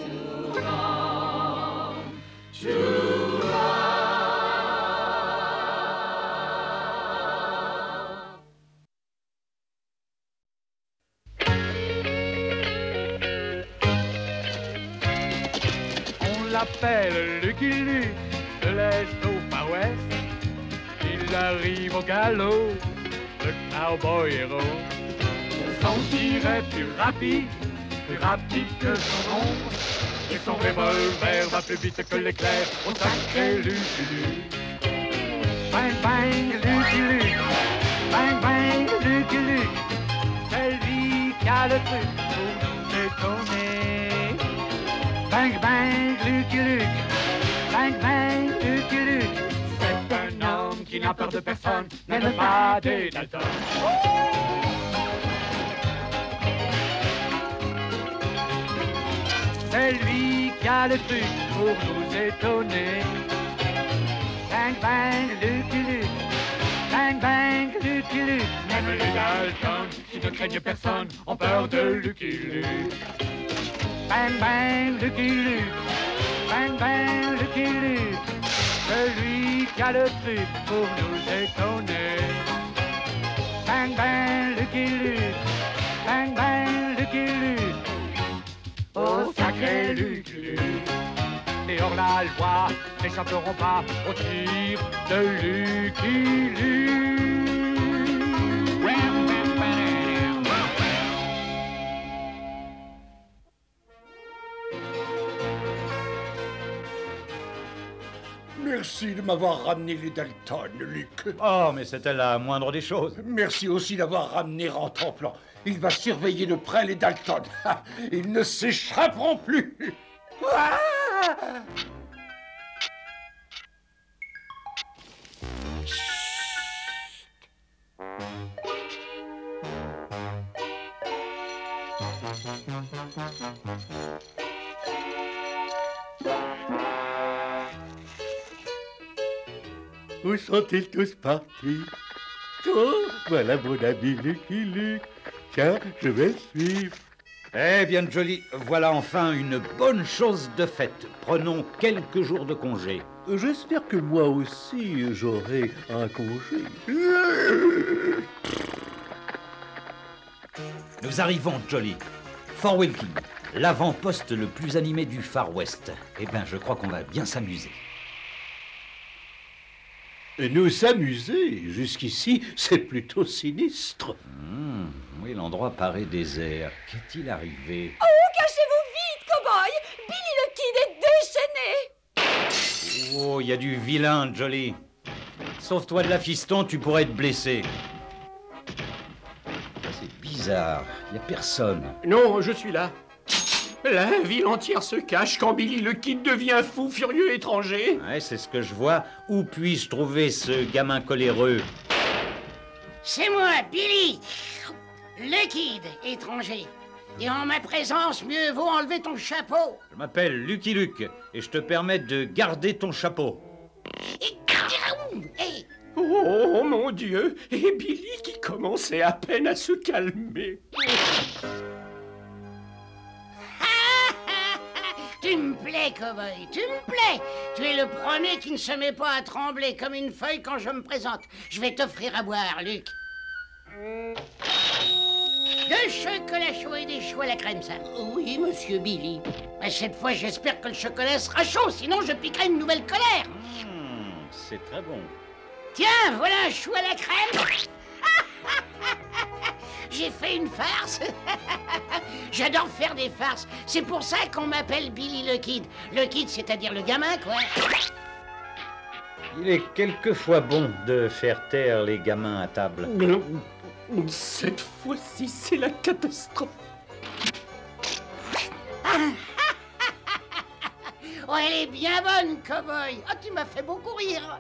A: to roam, to roam. On l'appelle Lucky Luke, de l'Est au Far West. Il arrive au galop, le cowboy héros. Son tir est plus rapide que son ombre. Et son revolver va plus vite que l'éclair au sacré Lucky Luke. Bang bang Lucky Luke, bang bang Lucky Luke. C'est lui qui a le truc pour nous étonner. Bang bang Lucky Luke, bang bang Lucky Luke. C'est un homme qui n'a peur de personne, même pas des Dalton. C'est lui qui a le truc pour nous étonner. Bang bang Lucky Luke, bang bang Lucky Luke. Même les Dalton, qui ne craignent personne, ont peur de Lucky Luke. Bang, bang, Lucky Luke. Bang, bang, Lucky Luke. Celui qui a le truc pour nous étonner. Bang, bang, Lucky Luke. Bang, bang, Lucky Luke. Oh, sacré Lucky Luke. Et hors la loi, n'échapperont pas au tir de Lucky Luke.
H: Merci de m'avoir ramené les Dalton, Luc.
F: Oh, mais c'était la moindre des choses.
H: Merci aussi d'avoir ramené Rentemplant. Il va surveiller de près les Dalton. Ils ne s'échapperont plus. Ah!
G: Où sont-ils tous partis? Oh, voilà mon ami Lucky Luke. Tiens, je vais le suivre.
E: Eh bien, Jolly, voilà enfin une bonne chose de faite. Prenons quelques jours de congé.
G: J'espère que moi aussi j'aurai un congé.
E: Nous arrivons, Jolly. Fort Wilking, l'avant-poste le plus animé du Far West. Eh bien, je crois qu'on va bien s'amuser.
G: Nous s'amuser, jusqu'ici, c'est plutôt sinistre.
E: Oui, l'endroit paraît désert. Qu'est-il arrivé?
K: Oh, cachez-vous vite, cow-boy! Billy le Kid est déchaîné!
E: Oh, il y a du vilain, Jolly. Sauve-toi de la fiston, tu pourrais être blessé. C'est bizarre, il n'y a personne.
H: Non, je suis là. La ville entière se cache quand Billy le Kid devient fou, furieux, étranger.
E: Ouais, c'est ce que je vois. Où puis-je trouver ce gamin coléreux?
J: C'est moi, Billy, le Kid, étranger. Et en ma présence, mieux vaut enlever ton chapeau.
E: Je m'appelle Lucky Luke et je te permets de garder ton chapeau.
J: Hey.
H: Oh, mon Dieu! Et Billy qui commençait à peine à se calmer.
J: Tu me plais, cow-boy, tu me plais. Tu es le premier qui ne se met pas à trembler comme une feuille quand je me présente. Je vais t'offrir à boire, Luc. De chocolat chaud et des choux à la crème, ça. Oui, monsieur Billy. Mais cette fois, j'espère que le chocolat sera chaud, sinon je piquerai une nouvelle colère.
E: C'est très bon.
J: Tiens, voilà un chou à la crème. J'ai fait une farce. J'adore faire des farces. C'est pour ça qu'on m'appelle Billy le Kid. Le Kid, c'est-à-dire le gamin, quoi.
E: Il est quelquefois bon de faire taire les gamins à table.
H: Cette fois-ci, c'est la catastrophe.
J: Oh, elle est bien bonne, cow-boy. Oh, tu m'as fait beaucoup rire.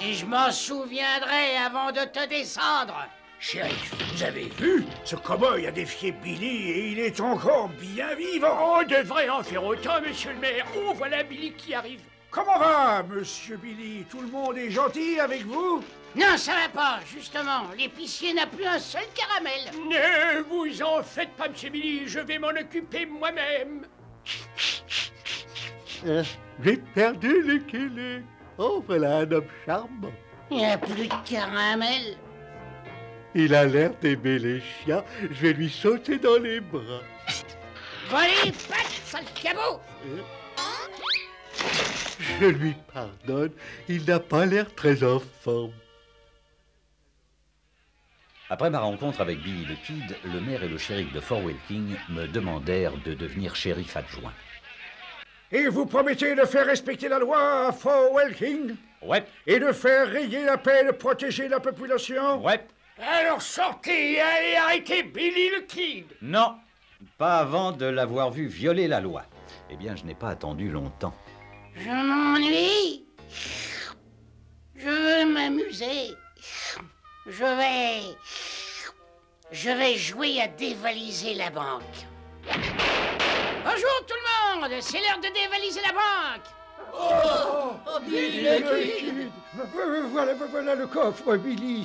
J: Et je m'en souviendrai avant de te descendre.
H: Shérif, vous avez vu? Ce cow-boy a défié Billy et il est encore bien vivant. On devrait en faire autant, monsieur le maire. Oh, voilà Billy qui arrive. Comment va, monsieur Billy? Tout le monde est gentil avec vous?
J: Non, ça va pas, justement. L'épicier n'a plus un seul caramel.
H: Ne vous en faites pas, monsieur Billy. Je vais m'en occuper moi-même.
G: J'ai perdu Lucky Luke. Oh, voilà un homme charmant.
J: Il n'y a plus de caramel.
G: Il a l'air d'aimer les chiens. Je vais lui sauter dans les bras.
J: Bon, allez, patte, sale cabot.
G: Je lui pardonne. Il n'a pas l'air très en forme.
E: Après ma rencontre avec Billy le Kid, le maire et le shérif de Fort Wilking me demandèrent de devenir shérif adjoint.
H: Et vous promettez de faire respecter la loi à Fort Wilking?
E: Ouais.
H: Et de faire rayer la paix et de protéger la population?
E: Ouais.
H: Alors sortez et allez arrêter Billy le Kid.
E: Non, pas avant de l'avoir vu violer la loi. Eh bien, je n'ai pas attendu longtemps.
J: Je m'ennuie. Je veux m'amuser. Je vais jouer à dévaliser la banque. Bonjour tout le monde, c'est l'heure de dévaliser la banque.
H: Oh, Billy le Kid. Voilà le coffre, Billy.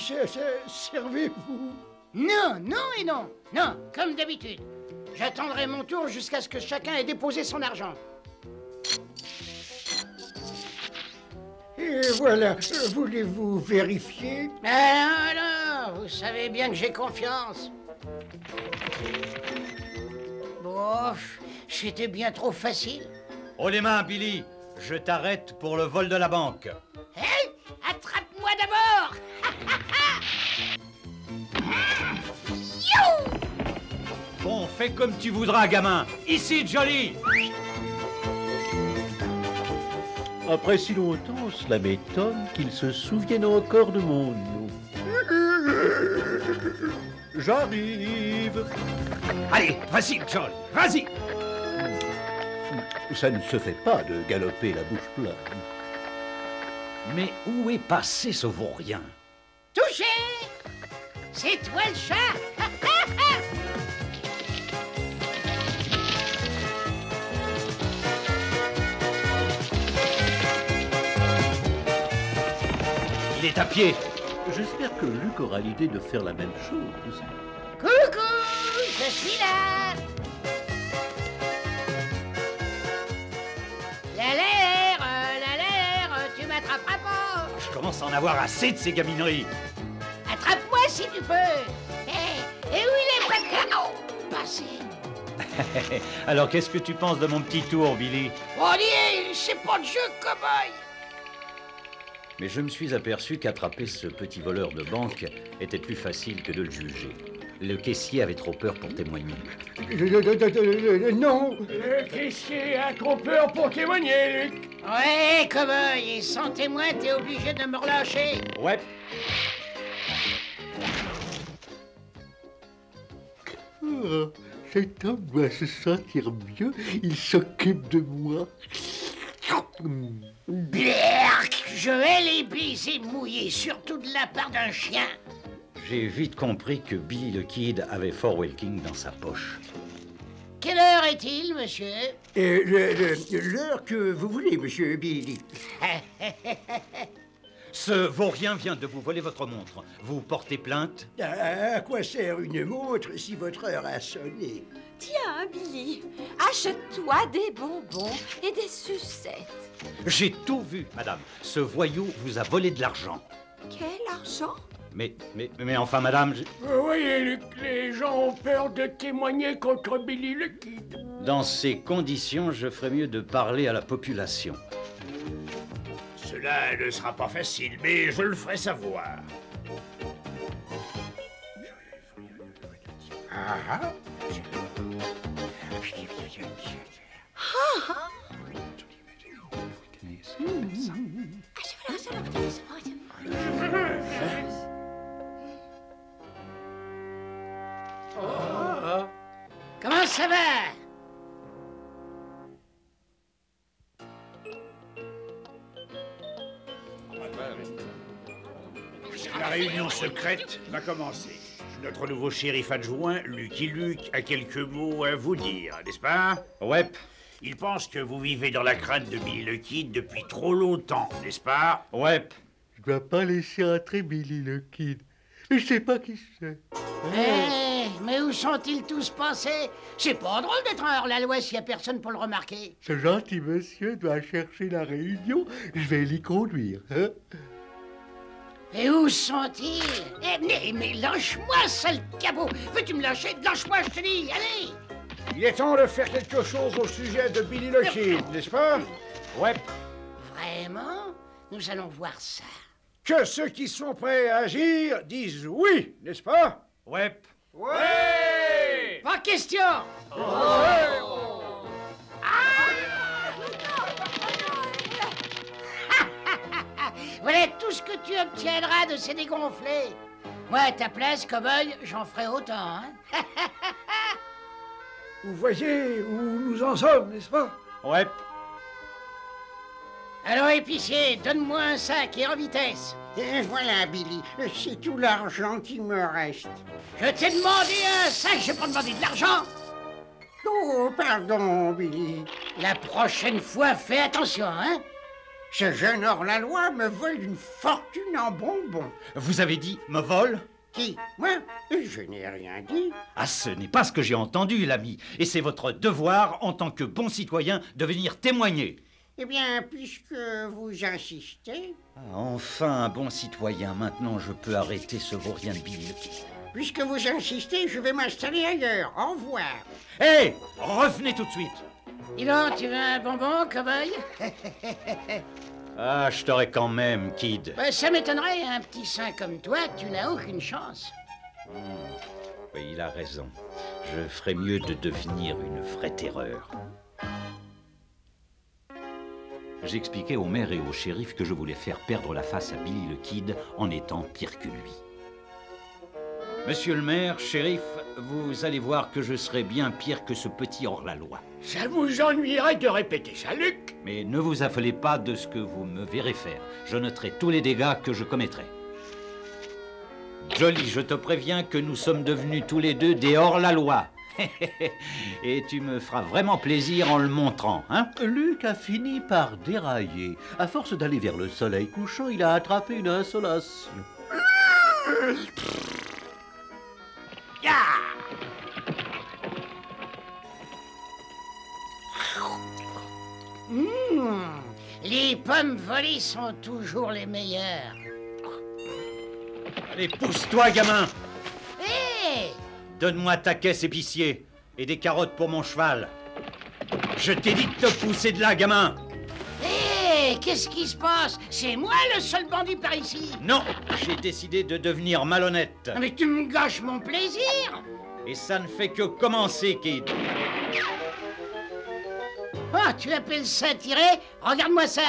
H: Servez-vous.
J: Non, non et non. Non, comme d'habitude. J'attendrai mon tour jusqu'à ce que chacun ait déposé son argent.
C: Et voilà, voulez-vous vérifier?
J: Alors, vous savez bien que j'ai confiance. Bon, c'était bien trop facile.
F: Oh les mains, Billy. Je t'arrête pour le vol de la banque.
J: Hé, attrape-moi d'abord.
F: Bon, fais comme tu voudras, gamin. Ici, Jolly.
I: Après si longtemps, cela m'étonne qu'ils se souviennent encore de mon nom. J'arrive.
F: Allez, vas-y, Jolly, vas-y.
I: Ça ne se fait pas de galoper la bouche pleine.
F: Mais où est passé ce vaurien?
J: Touché! C'est toi le chat!
F: Il est à pied.
I: J'espère que Luc aura l'idée de faire la même chose.
J: Coucou! Je suis là! La l'air, tu m'attraperas pas!
F: Je commence à en avoir assez de ces gamineries.
J: Attrape-moi si tu peux! Et où il est maintenant? Passé!
F: Alors, qu'est-ce que tu penses de mon petit tour, Billy?
J: Oh, allez, c'est pas de jeu, cow-boy!
E: Mais je me suis aperçu qu'attraper ce petit voleur de banque était plus facile que de le juger. Le caissier avait trop peur pour témoigner.
C: Non.
H: Le caissier a trop peur pour témoigner, Luc.
J: Ouais, cow-boy, et sans témoin, t'es obligé de me relâcher.
F: Ouais.
G: Oh, cet homme doit se sentir mieux. Il s'occupe de moi.
J: Berk, je hais les baisers mouillés, surtout de la part d'un chien.
E: J'ai vite compris que Billy le Kid avait Fort Welking dans sa poche.
J: Quelle heure est-il, monsieur?
C: L'heure que vous voulez, monsieur Billy.
F: Ce vaurien vient de vous voler votre montre. Vous portez plainte?
C: À quoi sert une montre si votre heure a sonné?
K: Tiens, Billy, achète-toi des bonbons et des sucettes.
F: J'ai tout vu, madame. Ce voyou vous a volé de l'argent.
K: Quel argent?
F: Mais enfin, madame...
H: Vous voyez, Luc, les gens ont peur de témoigner contre Billy le Kid.
E: Dans ces conditions, je ferais mieux de parler à la population.
B: Cela ne sera pas facile, mais je le ferai savoir. Ah.
J: Comment ça va?
B: La réunion secrète va commencer. Notre nouveau shérif adjoint, Lucky Luke, a quelques mots à vous dire, n'est-ce pas?
F: Ouais.
B: Il pense que vous vivez dans la crainte de Billy le Kid depuis trop longtemps, n'est-ce pas?
F: Ouais.
G: Je dois pas laisser entrer Billy le Kid. Je sais pas qui c'est.
J: Mais où sont-ils tous passés? C'est pas drôle d'être un hors-la-loi s'il y a personne pour le remarquer.
G: Ce gentil monsieur doit chercher la réunion. Je vais l'y conduire, hein?
J: Et où sont-ils? Mais lâche-moi, sale cabot! Veux-tu me lâcher? Lâche-moi, je te dis, allez!
H: Il est temps de faire quelque chose au sujet de Billy le Kid, n'est-ce pas?
F: Ouais.
J: Vraiment? Nous allons voir ça.
H: Que ceux qui sont prêts à agir disent oui, n'est-ce pas?
F: Ouais.
H: Ouais!
J: Pas question! Voilà tout ce que tu obtiendras de ces dégonflés. Moi, à ta place, cow-boy, j'en ferai autant, hein?
H: Vous voyez où nous en sommes, n'est-ce pas?
F: Ouais.
J: Alors, épicier, donne-moi un sac et en vitesse.
C: Et voilà, Billy, c'est tout l'argent qui me reste.
J: Je t'ai demandé un sac, j'ai pas demandé de l'argent.
C: Oh, pardon, Billy.
J: La prochaine fois, fais attention, hein?
C: Ce jeune hors-la-loi me vole une fortune en bonbons.
F: Vous avez dit me vole?
J: Qui? Moi? Je n'ai rien dit.
F: Ah, ce n'est pas ce que j'ai entendu, l'ami. Et c'est votre devoir, en tant que bon citoyen, de venir témoigner.
J: Eh bien, puisque vous insistez...
F: Ah, enfin, un bon citoyen. Maintenant, je peux arrêter ce vaurien de Billy le Kid.
J: Puisque vous insistez, je vais m'installer ailleurs. Au revoir.
F: Hé, revenez tout de suite.
J: Dis donc, tu veux un bonbon, cow-boy?
F: Ah, je t'aurais quand même, Kid.
J: Ça m'étonnerait, un petit sein comme toi, tu n'as aucune chance.
F: Oui, il a raison. Je ferais mieux de devenir une vraie terreur. J'expliquai au maire et au shérif que je voulais faire perdre la face à Billy le Kid en étant pire que lui. Monsieur le maire, shérif, vous allez voir que je serai bien pire que ce petit hors-la-loi.
H: Ça vous ennuierait de répéter ça, Luc?
F: Mais ne vous affolez pas de ce que vous me verrez faire. Je noterai tous les dégâts que je commettrai. Jolly, je te préviens que nous sommes devenus tous les deux des hors-la-loi. Et tu me feras vraiment plaisir en le montrant, hein?
U: Luc a fini par dérailler. À force d'aller vers le soleil couchant, il a attrapé une insolation.
J: Les pommes volées sont toujours les meilleures.
F: Allez, pousse-toi, gamin!
J: Hé!
F: Donne-moi ta caisse, épicier, et des carottes pour mon cheval. Je t'ai dit de te pousser de là, gamin!
J: Hé! Qu'est-ce qui se passe? C'est moi le seul bandit par ici?
F: Non, j'ai décidé de devenir malhonnête.
J: Mais tu me gâches mon plaisir!
F: Et ça ne fait que commencer, Kid.
J: Oh, tu appelles ça tirer? Regarde-moi ça!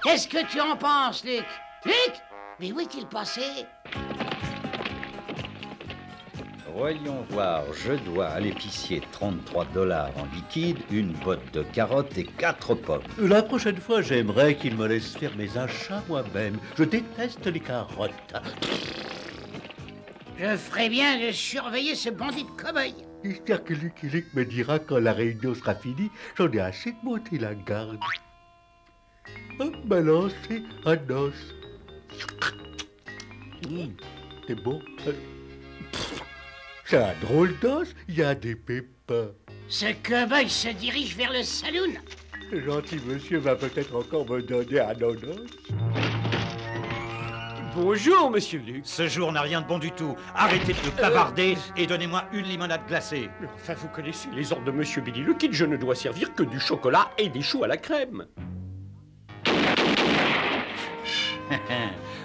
J: Qu'est-ce que tu en penses, Luc? Luc? Mais où est-il passé?
F: Voyons voir, je dois à l'épicier 33 $ en liquide, une botte de carottes et 4 pommes.
U: La prochaine fois, j'aimerais qu'il me laisse faire mes achats moi-même. Je déteste les carottes.
J: Je ferais bien de surveiller ce bandit de cow-boy.
U: J'espère que Luc me dira quand la réunion sera finie. J'en ai assez de monter la garde. Balancer un os. C'est bon. C'est un drôle d'os, il y a des pépins.
J: Ce cow-boy se dirige vers le saloon.
U: Ce gentil monsieur va peut-être encore me donner un os.
F: Bonjour, monsieur Luc. Ce jour n'a rien de bon du tout. Arrêtez de bavarder et donnez-moi une limonade glacée.
H: Mais enfin, vous connaissez les ordres de monsieur Billy le Kid. Je ne dois servir que du chocolat et des choux à la crème.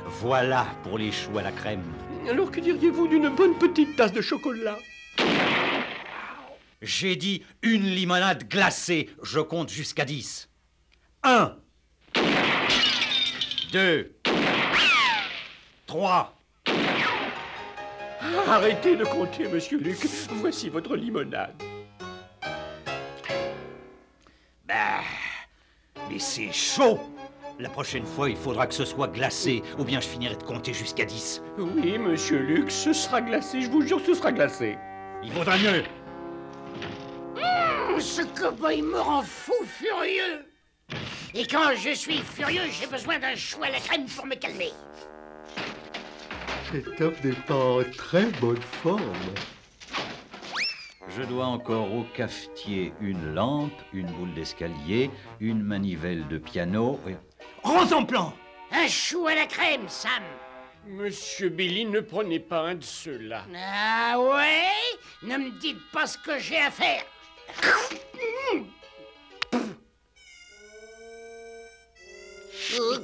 F: Voilà pour les choux à la crème.
H: Alors que diriez-vous d'une bonne petite tasse de chocolat?
F: J'ai dit une limonade glacée. Je compte jusqu'à 10. 1, 2, 3.
H: Arrêtez de compter, monsieur Luc. Voici votre limonade.
F: Bah, mais c'est chaud. La prochaine fois, il faudra que ce soit glacé, ou bien je finirai de compter jusqu'à 10.
H: Oui, monsieur Luc, ce sera glacé, je vous jure, ce sera glacé.
F: Il vaudra mieux.
J: Ce cow-boy me rend fou furieux. Et quand je suis furieux, j'ai besoin d'un chou à la crème pour me calmer.
U: Cet homme n'est pas en très bonne forme.
F: Je dois encore au cafetier une lampe, une boule d'escalier, une manivelle de piano. Rentre en plan!
J: Un chou à la crème, Sam.
H: Monsieur Billy, ne prenez pas un de ceux-là.
J: Ah ouais? Ne me dites pas ce que j'ai à faire.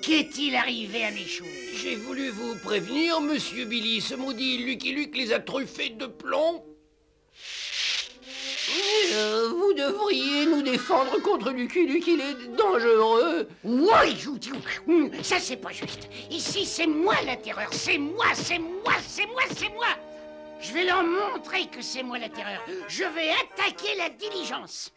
J: Qu'est-il arrivé à mes choux?
S: J'ai voulu vous prévenir, monsieur Billy. Ce maudit Lucky Luke les a truffés de plomb. Vous devriez nous défendre contre Lucky Luke, il est dangereux.
J: Oui, ça c'est pas juste. Ici c'est moi la terreur, c'est moi. Je vais leur montrer que c'est moi la terreur. Je vais attaquer la diligence.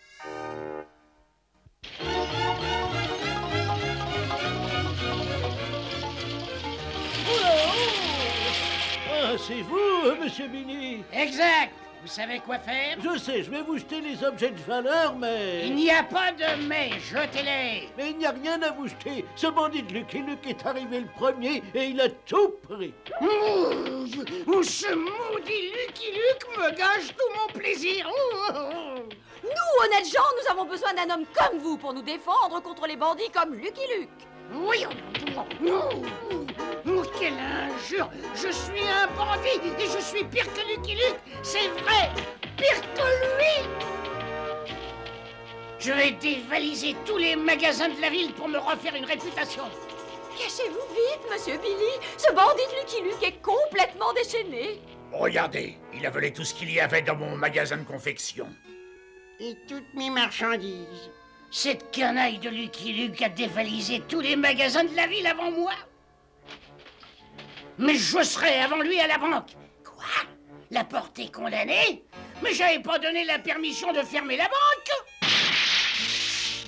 U: Ah, c'est vous, monsieur Billy.
J: Exact. Vous savez quoi faire?
U: Je sais, je vais vous jeter les objets de valeur, mais...
J: Il n'y a pas de mais, jetez-les.
U: Mais il n'y a rien à vous jeter. Ce bandit de Lucky Luke est arrivé le premier et il a tout pris.
J: Ce maudit Lucky Luke me gâche tout mon plaisir.
K: Nous, honnêtes gens, nous avons besoin d'un homme comme vous pour nous défendre contre les bandits comme Lucky Luke.
J: Oui, quelle injure! Je suis un bandit et je suis pire que Lucky Luke, c'est vrai! Pire que lui! Je vais dévaliser tous les magasins de la ville pour me refaire une réputation.
K: Cachez-vous vite, monsieur Billy. Ce bandit de Lucky Luke est complètement déchaîné.
B: Regardez, il a volé tout ce qu'il y avait dans mon magasin de confection.
J: Et toutes mes marchandises. Cette canaille de Lucky Luke a dévalisé tous les magasins de la ville avant moi. Mais je serai avant lui à la banque. Quoi? La porte est condamnée? Mais j'avais pas donné la permission de fermer la banque.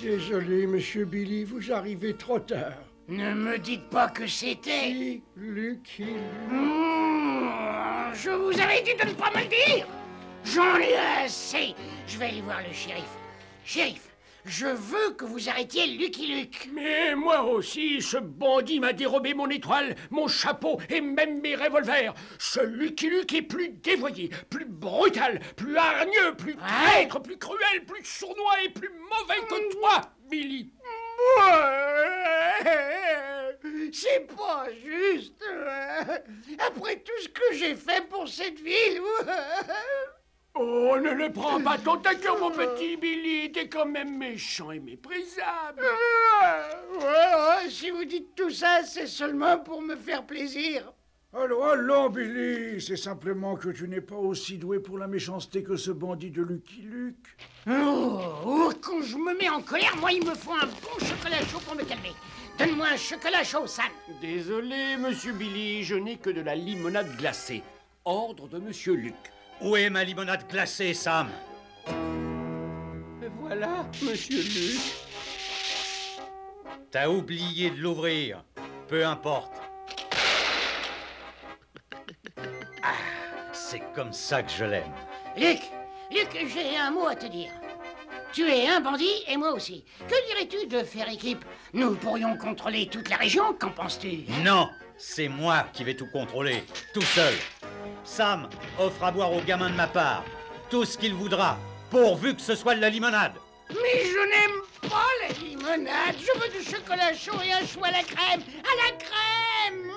H: Désolé, monsieur Billy, vous arrivez trop tard.
J: Ne me dites pas que c'était...
H: Si, Lucky Luke.
J: Je vous avais dit de ne pas me le dire. J'en ai assez. Je vais aller voir le shérif. Shérif, je veux que vous arrêtiez Lucky Luke.
H: Mais moi aussi, ce bandit m'a dérobé mon étoile, mon chapeau et même mes revolvers. Ce Lucky Luke est plus dévoyé, plus brutal, plus hargneux, plus traître, plus cruel, plus sournois et plus mauvais que toi, Billy.
J: C'est pas juste. Après tout ce que j'ai fait pour cette ville.
H: Oh, ne le prends pas tant à cœur, mon petit Billy. T'es quand même méchant et méprisable.
J: Si vous dites tout ça, c'est seulement pour me faire plaisir.
H: Allons, Billy. C'est simplement que tu n'es pas aussi doué pour la méchanceté que ce bandit de Lucky Luke.
J: Quand je me mets en colère, moi, il me faut un bon chocolat chaud pour me calmer. Donne-moi un chocolat chaud, Sam.
H: Désolé, monsieur Billy, je n'ai que de la limonade glacée. Ordre de monsieur Luke.
F: Où est ma limonade glacée, Sam?
H: Voilà, monsieur Luke.
F: T'as oublié de l'ouvrir. Peu importe. Ah, c'est comme ça que je l'aime.
J: Luc, j'ai un mot à te dire. Tu es un bandit et moi aussi. Que dirais-tu de faire équipe? Nous pourrions contrôler toute la région, qu'en penses-tu?
F: Non, c'est moi qui vais tout contrôler, tout seul. Sam offre à boire au gamin de ma part tout ce qu'il voudra, pourvu que ce soit de la limonade.
J: Mais je n'aime pas la limonade. Je veux du chocolat chaud et un chou à la crème. À la crème.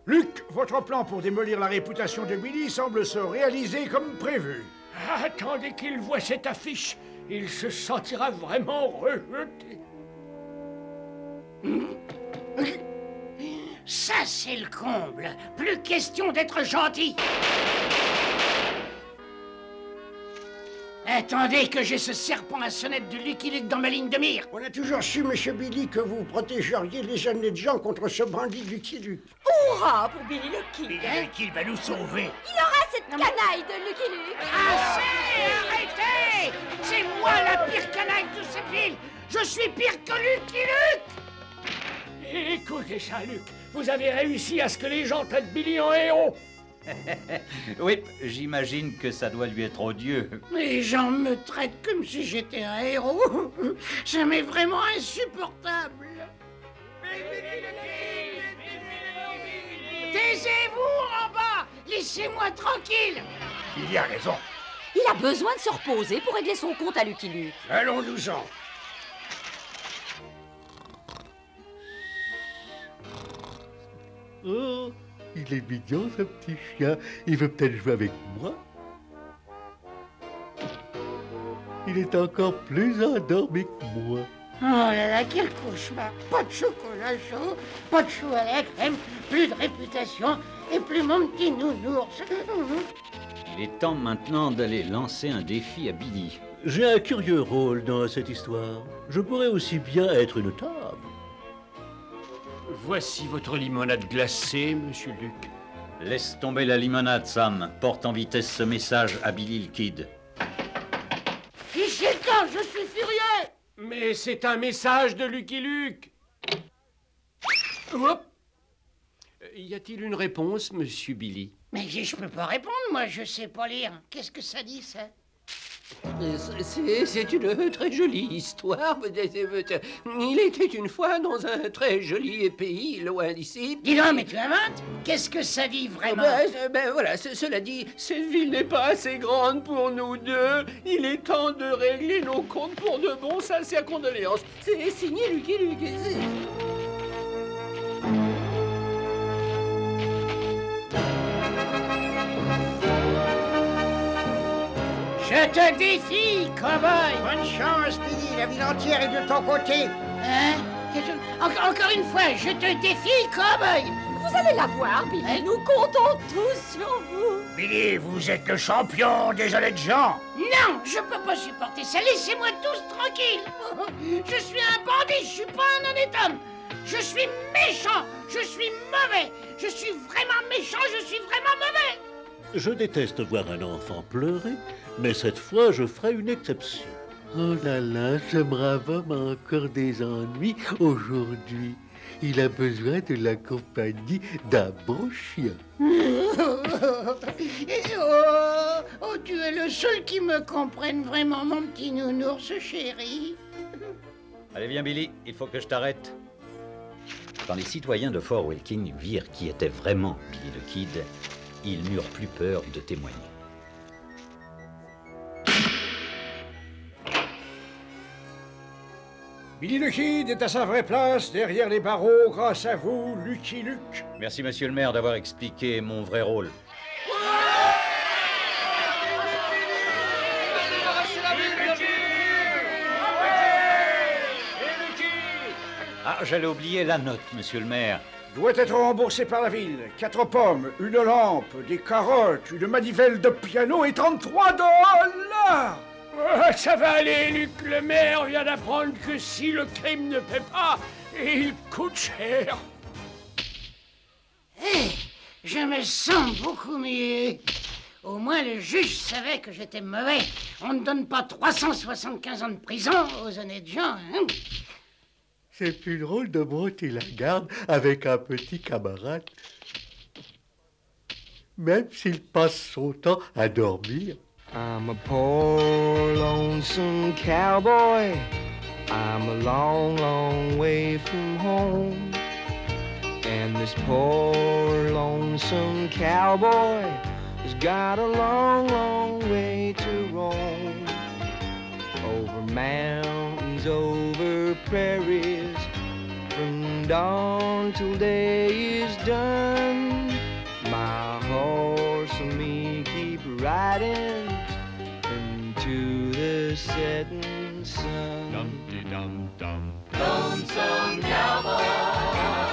H: Luc, votre plan pour démolir la réputation de Billy semble se réaliser comme prévu. Attendez qu'il voie cette affiche. Il se sentira vraiment rejeté.
J: Ça, c'est le comble. Plus question d'être gentil. Attendez que j'ai ce serpent à sonnette de Lucky Luke dans ma ligne de mire.
H: On a toujours su, monsieur Billy, que vous protégeriez les honnêtes gens contre ce bandit de Lucky Luke.
K: Hurrah pour Billy le Kid.
B: Billy le Kid va nous sauver.
K: Il aura cette canaille de Lucky Luke.
J: Assez! Arrêtez! C'est moi la pire canaille de cette ville. Je suis pire que Lucky Luke.
H: Écoutez ça, Luc. Vous avez réussi à ce que les gens traitent Billy en héros.
F: Oui, j'imagine que ça doit lui être odieux.
J: Les gens me traitent comme si j'étais un héros. Ça m'est vraiment insupportable. Taisez-vous en bas. Laissez-moi tranquille.
B: Il y a raison.
K: Il a besoin de se reposer pour régler son compte à Lucky Luke.
H: Allons-nous-en.
G: Oh, il est mignon, ce petit chien. Il veut peut-être jouer avec moi. Il est encore plus endormi que moi.
J: Oh là là, quel cauchemar. Pas de chocolat chaud, pas de chou à la crème, plus de réputation et plus mon petit nounours.
F: Il est temps maintenant d'aller lancer un défi à Billy.
U: J'ai un curieux rôle dans cette histoire. Je pourrais aussi bien être une table.
H: Voici votre limonade glacée, monsieur Luc.
F: Laisse tomber la limonade, Sam. Porte en vitesse ce message à Billy le Kid.
J: Fichez le camp, je suis furieux.
H: Mais c'est un message de Lucky Luke. Hop. Y a-t-il une réponse, monsieur Billy?
J: Mais je peux pas répondre, moi, je sais pas lire. Qu'est-ce que ça dit, ça?
H: C'est une très jolie histoire. Il était une fois dans un très joli pays loin d'ici.
J: Dis donc, mais tu inventes? Qu'est-ce que ça dit vraiment?
H: Voilà, cela dit, cette ville n'est pas assez grande pour nous deux. Il est temps de régler nos comptes pour de bon. Sincères condoléances. C'est signé Lucky Luke.
J: Je te défie, cow-boy!
C: Bonne chance, Billy, la ville entière est de ton côté.
J: Hein? Encore une fois, je te défie, cow-boy!
K: Vous allez la voir, Billy. Nous comptons tous sur vous.
B: Billy, vous êtes le champion des honnêtes gens.
J: Non, je peux pas supporter ça. Laissez-moi tous tranquilles. Je suis un bandit, je suis pas un honnête homme. Je suis méchant, je suis mauvais. Je suis vraiment méchant, je suis vraiment mauvais.
U: Je déteste voir un enfant pleurer, mais cette fois, je ferai une exception. Oh là là, ce brave homme a encore des ennuis aujourd'hui. Il a besoin de la compagnie d'un beau chien.
J: Oh, tu es le seul qui me comprenne vraiment, mon petit nounours chéri.
F: Allez, viens, Billy, il faut que je t'arrête. Quand les citoyens de Fort Wilking virent qui était vraiment Billy le Kid, ils n'eurent plus peur de témoigner.
H: Billy le Kid est à sa vraie place, derrière les barreaux, grâce à vous, Lucky Luke.
F: Merci, monsieur le maire, d'avoir expliqué mon vrai rôle. Ah, j'allais oublier la note, monsieur le maire.
H: Doit être remboursé par la ville. 4 pommes, une lampe, des carottes, une manivelle de piano et 33 $. Ça va aller, Luc. Le maire vient d'apprendre que si le crime ne paie pas, il coûte cher.
J: Je me sens beaucoup mieux. Au moins, le juge savait que j'étais mauvais. On ne donne pas 375 ans de prison aux honnêtes gens, hein?
U: C'est plus drôle de monter la garde avec un petit camarade. Même s'il passe son temps à dormir.
A: I'm a poor, lonesome cowboy. I'm a long, long way from home. And this poor, lonesome cowboy has got a long, long way to roam. Over mountains, over prairies, from dawn till day is done. My horse and me keep riding into the setting sun. Dum-de-dum-dum. Lonesome cowboy.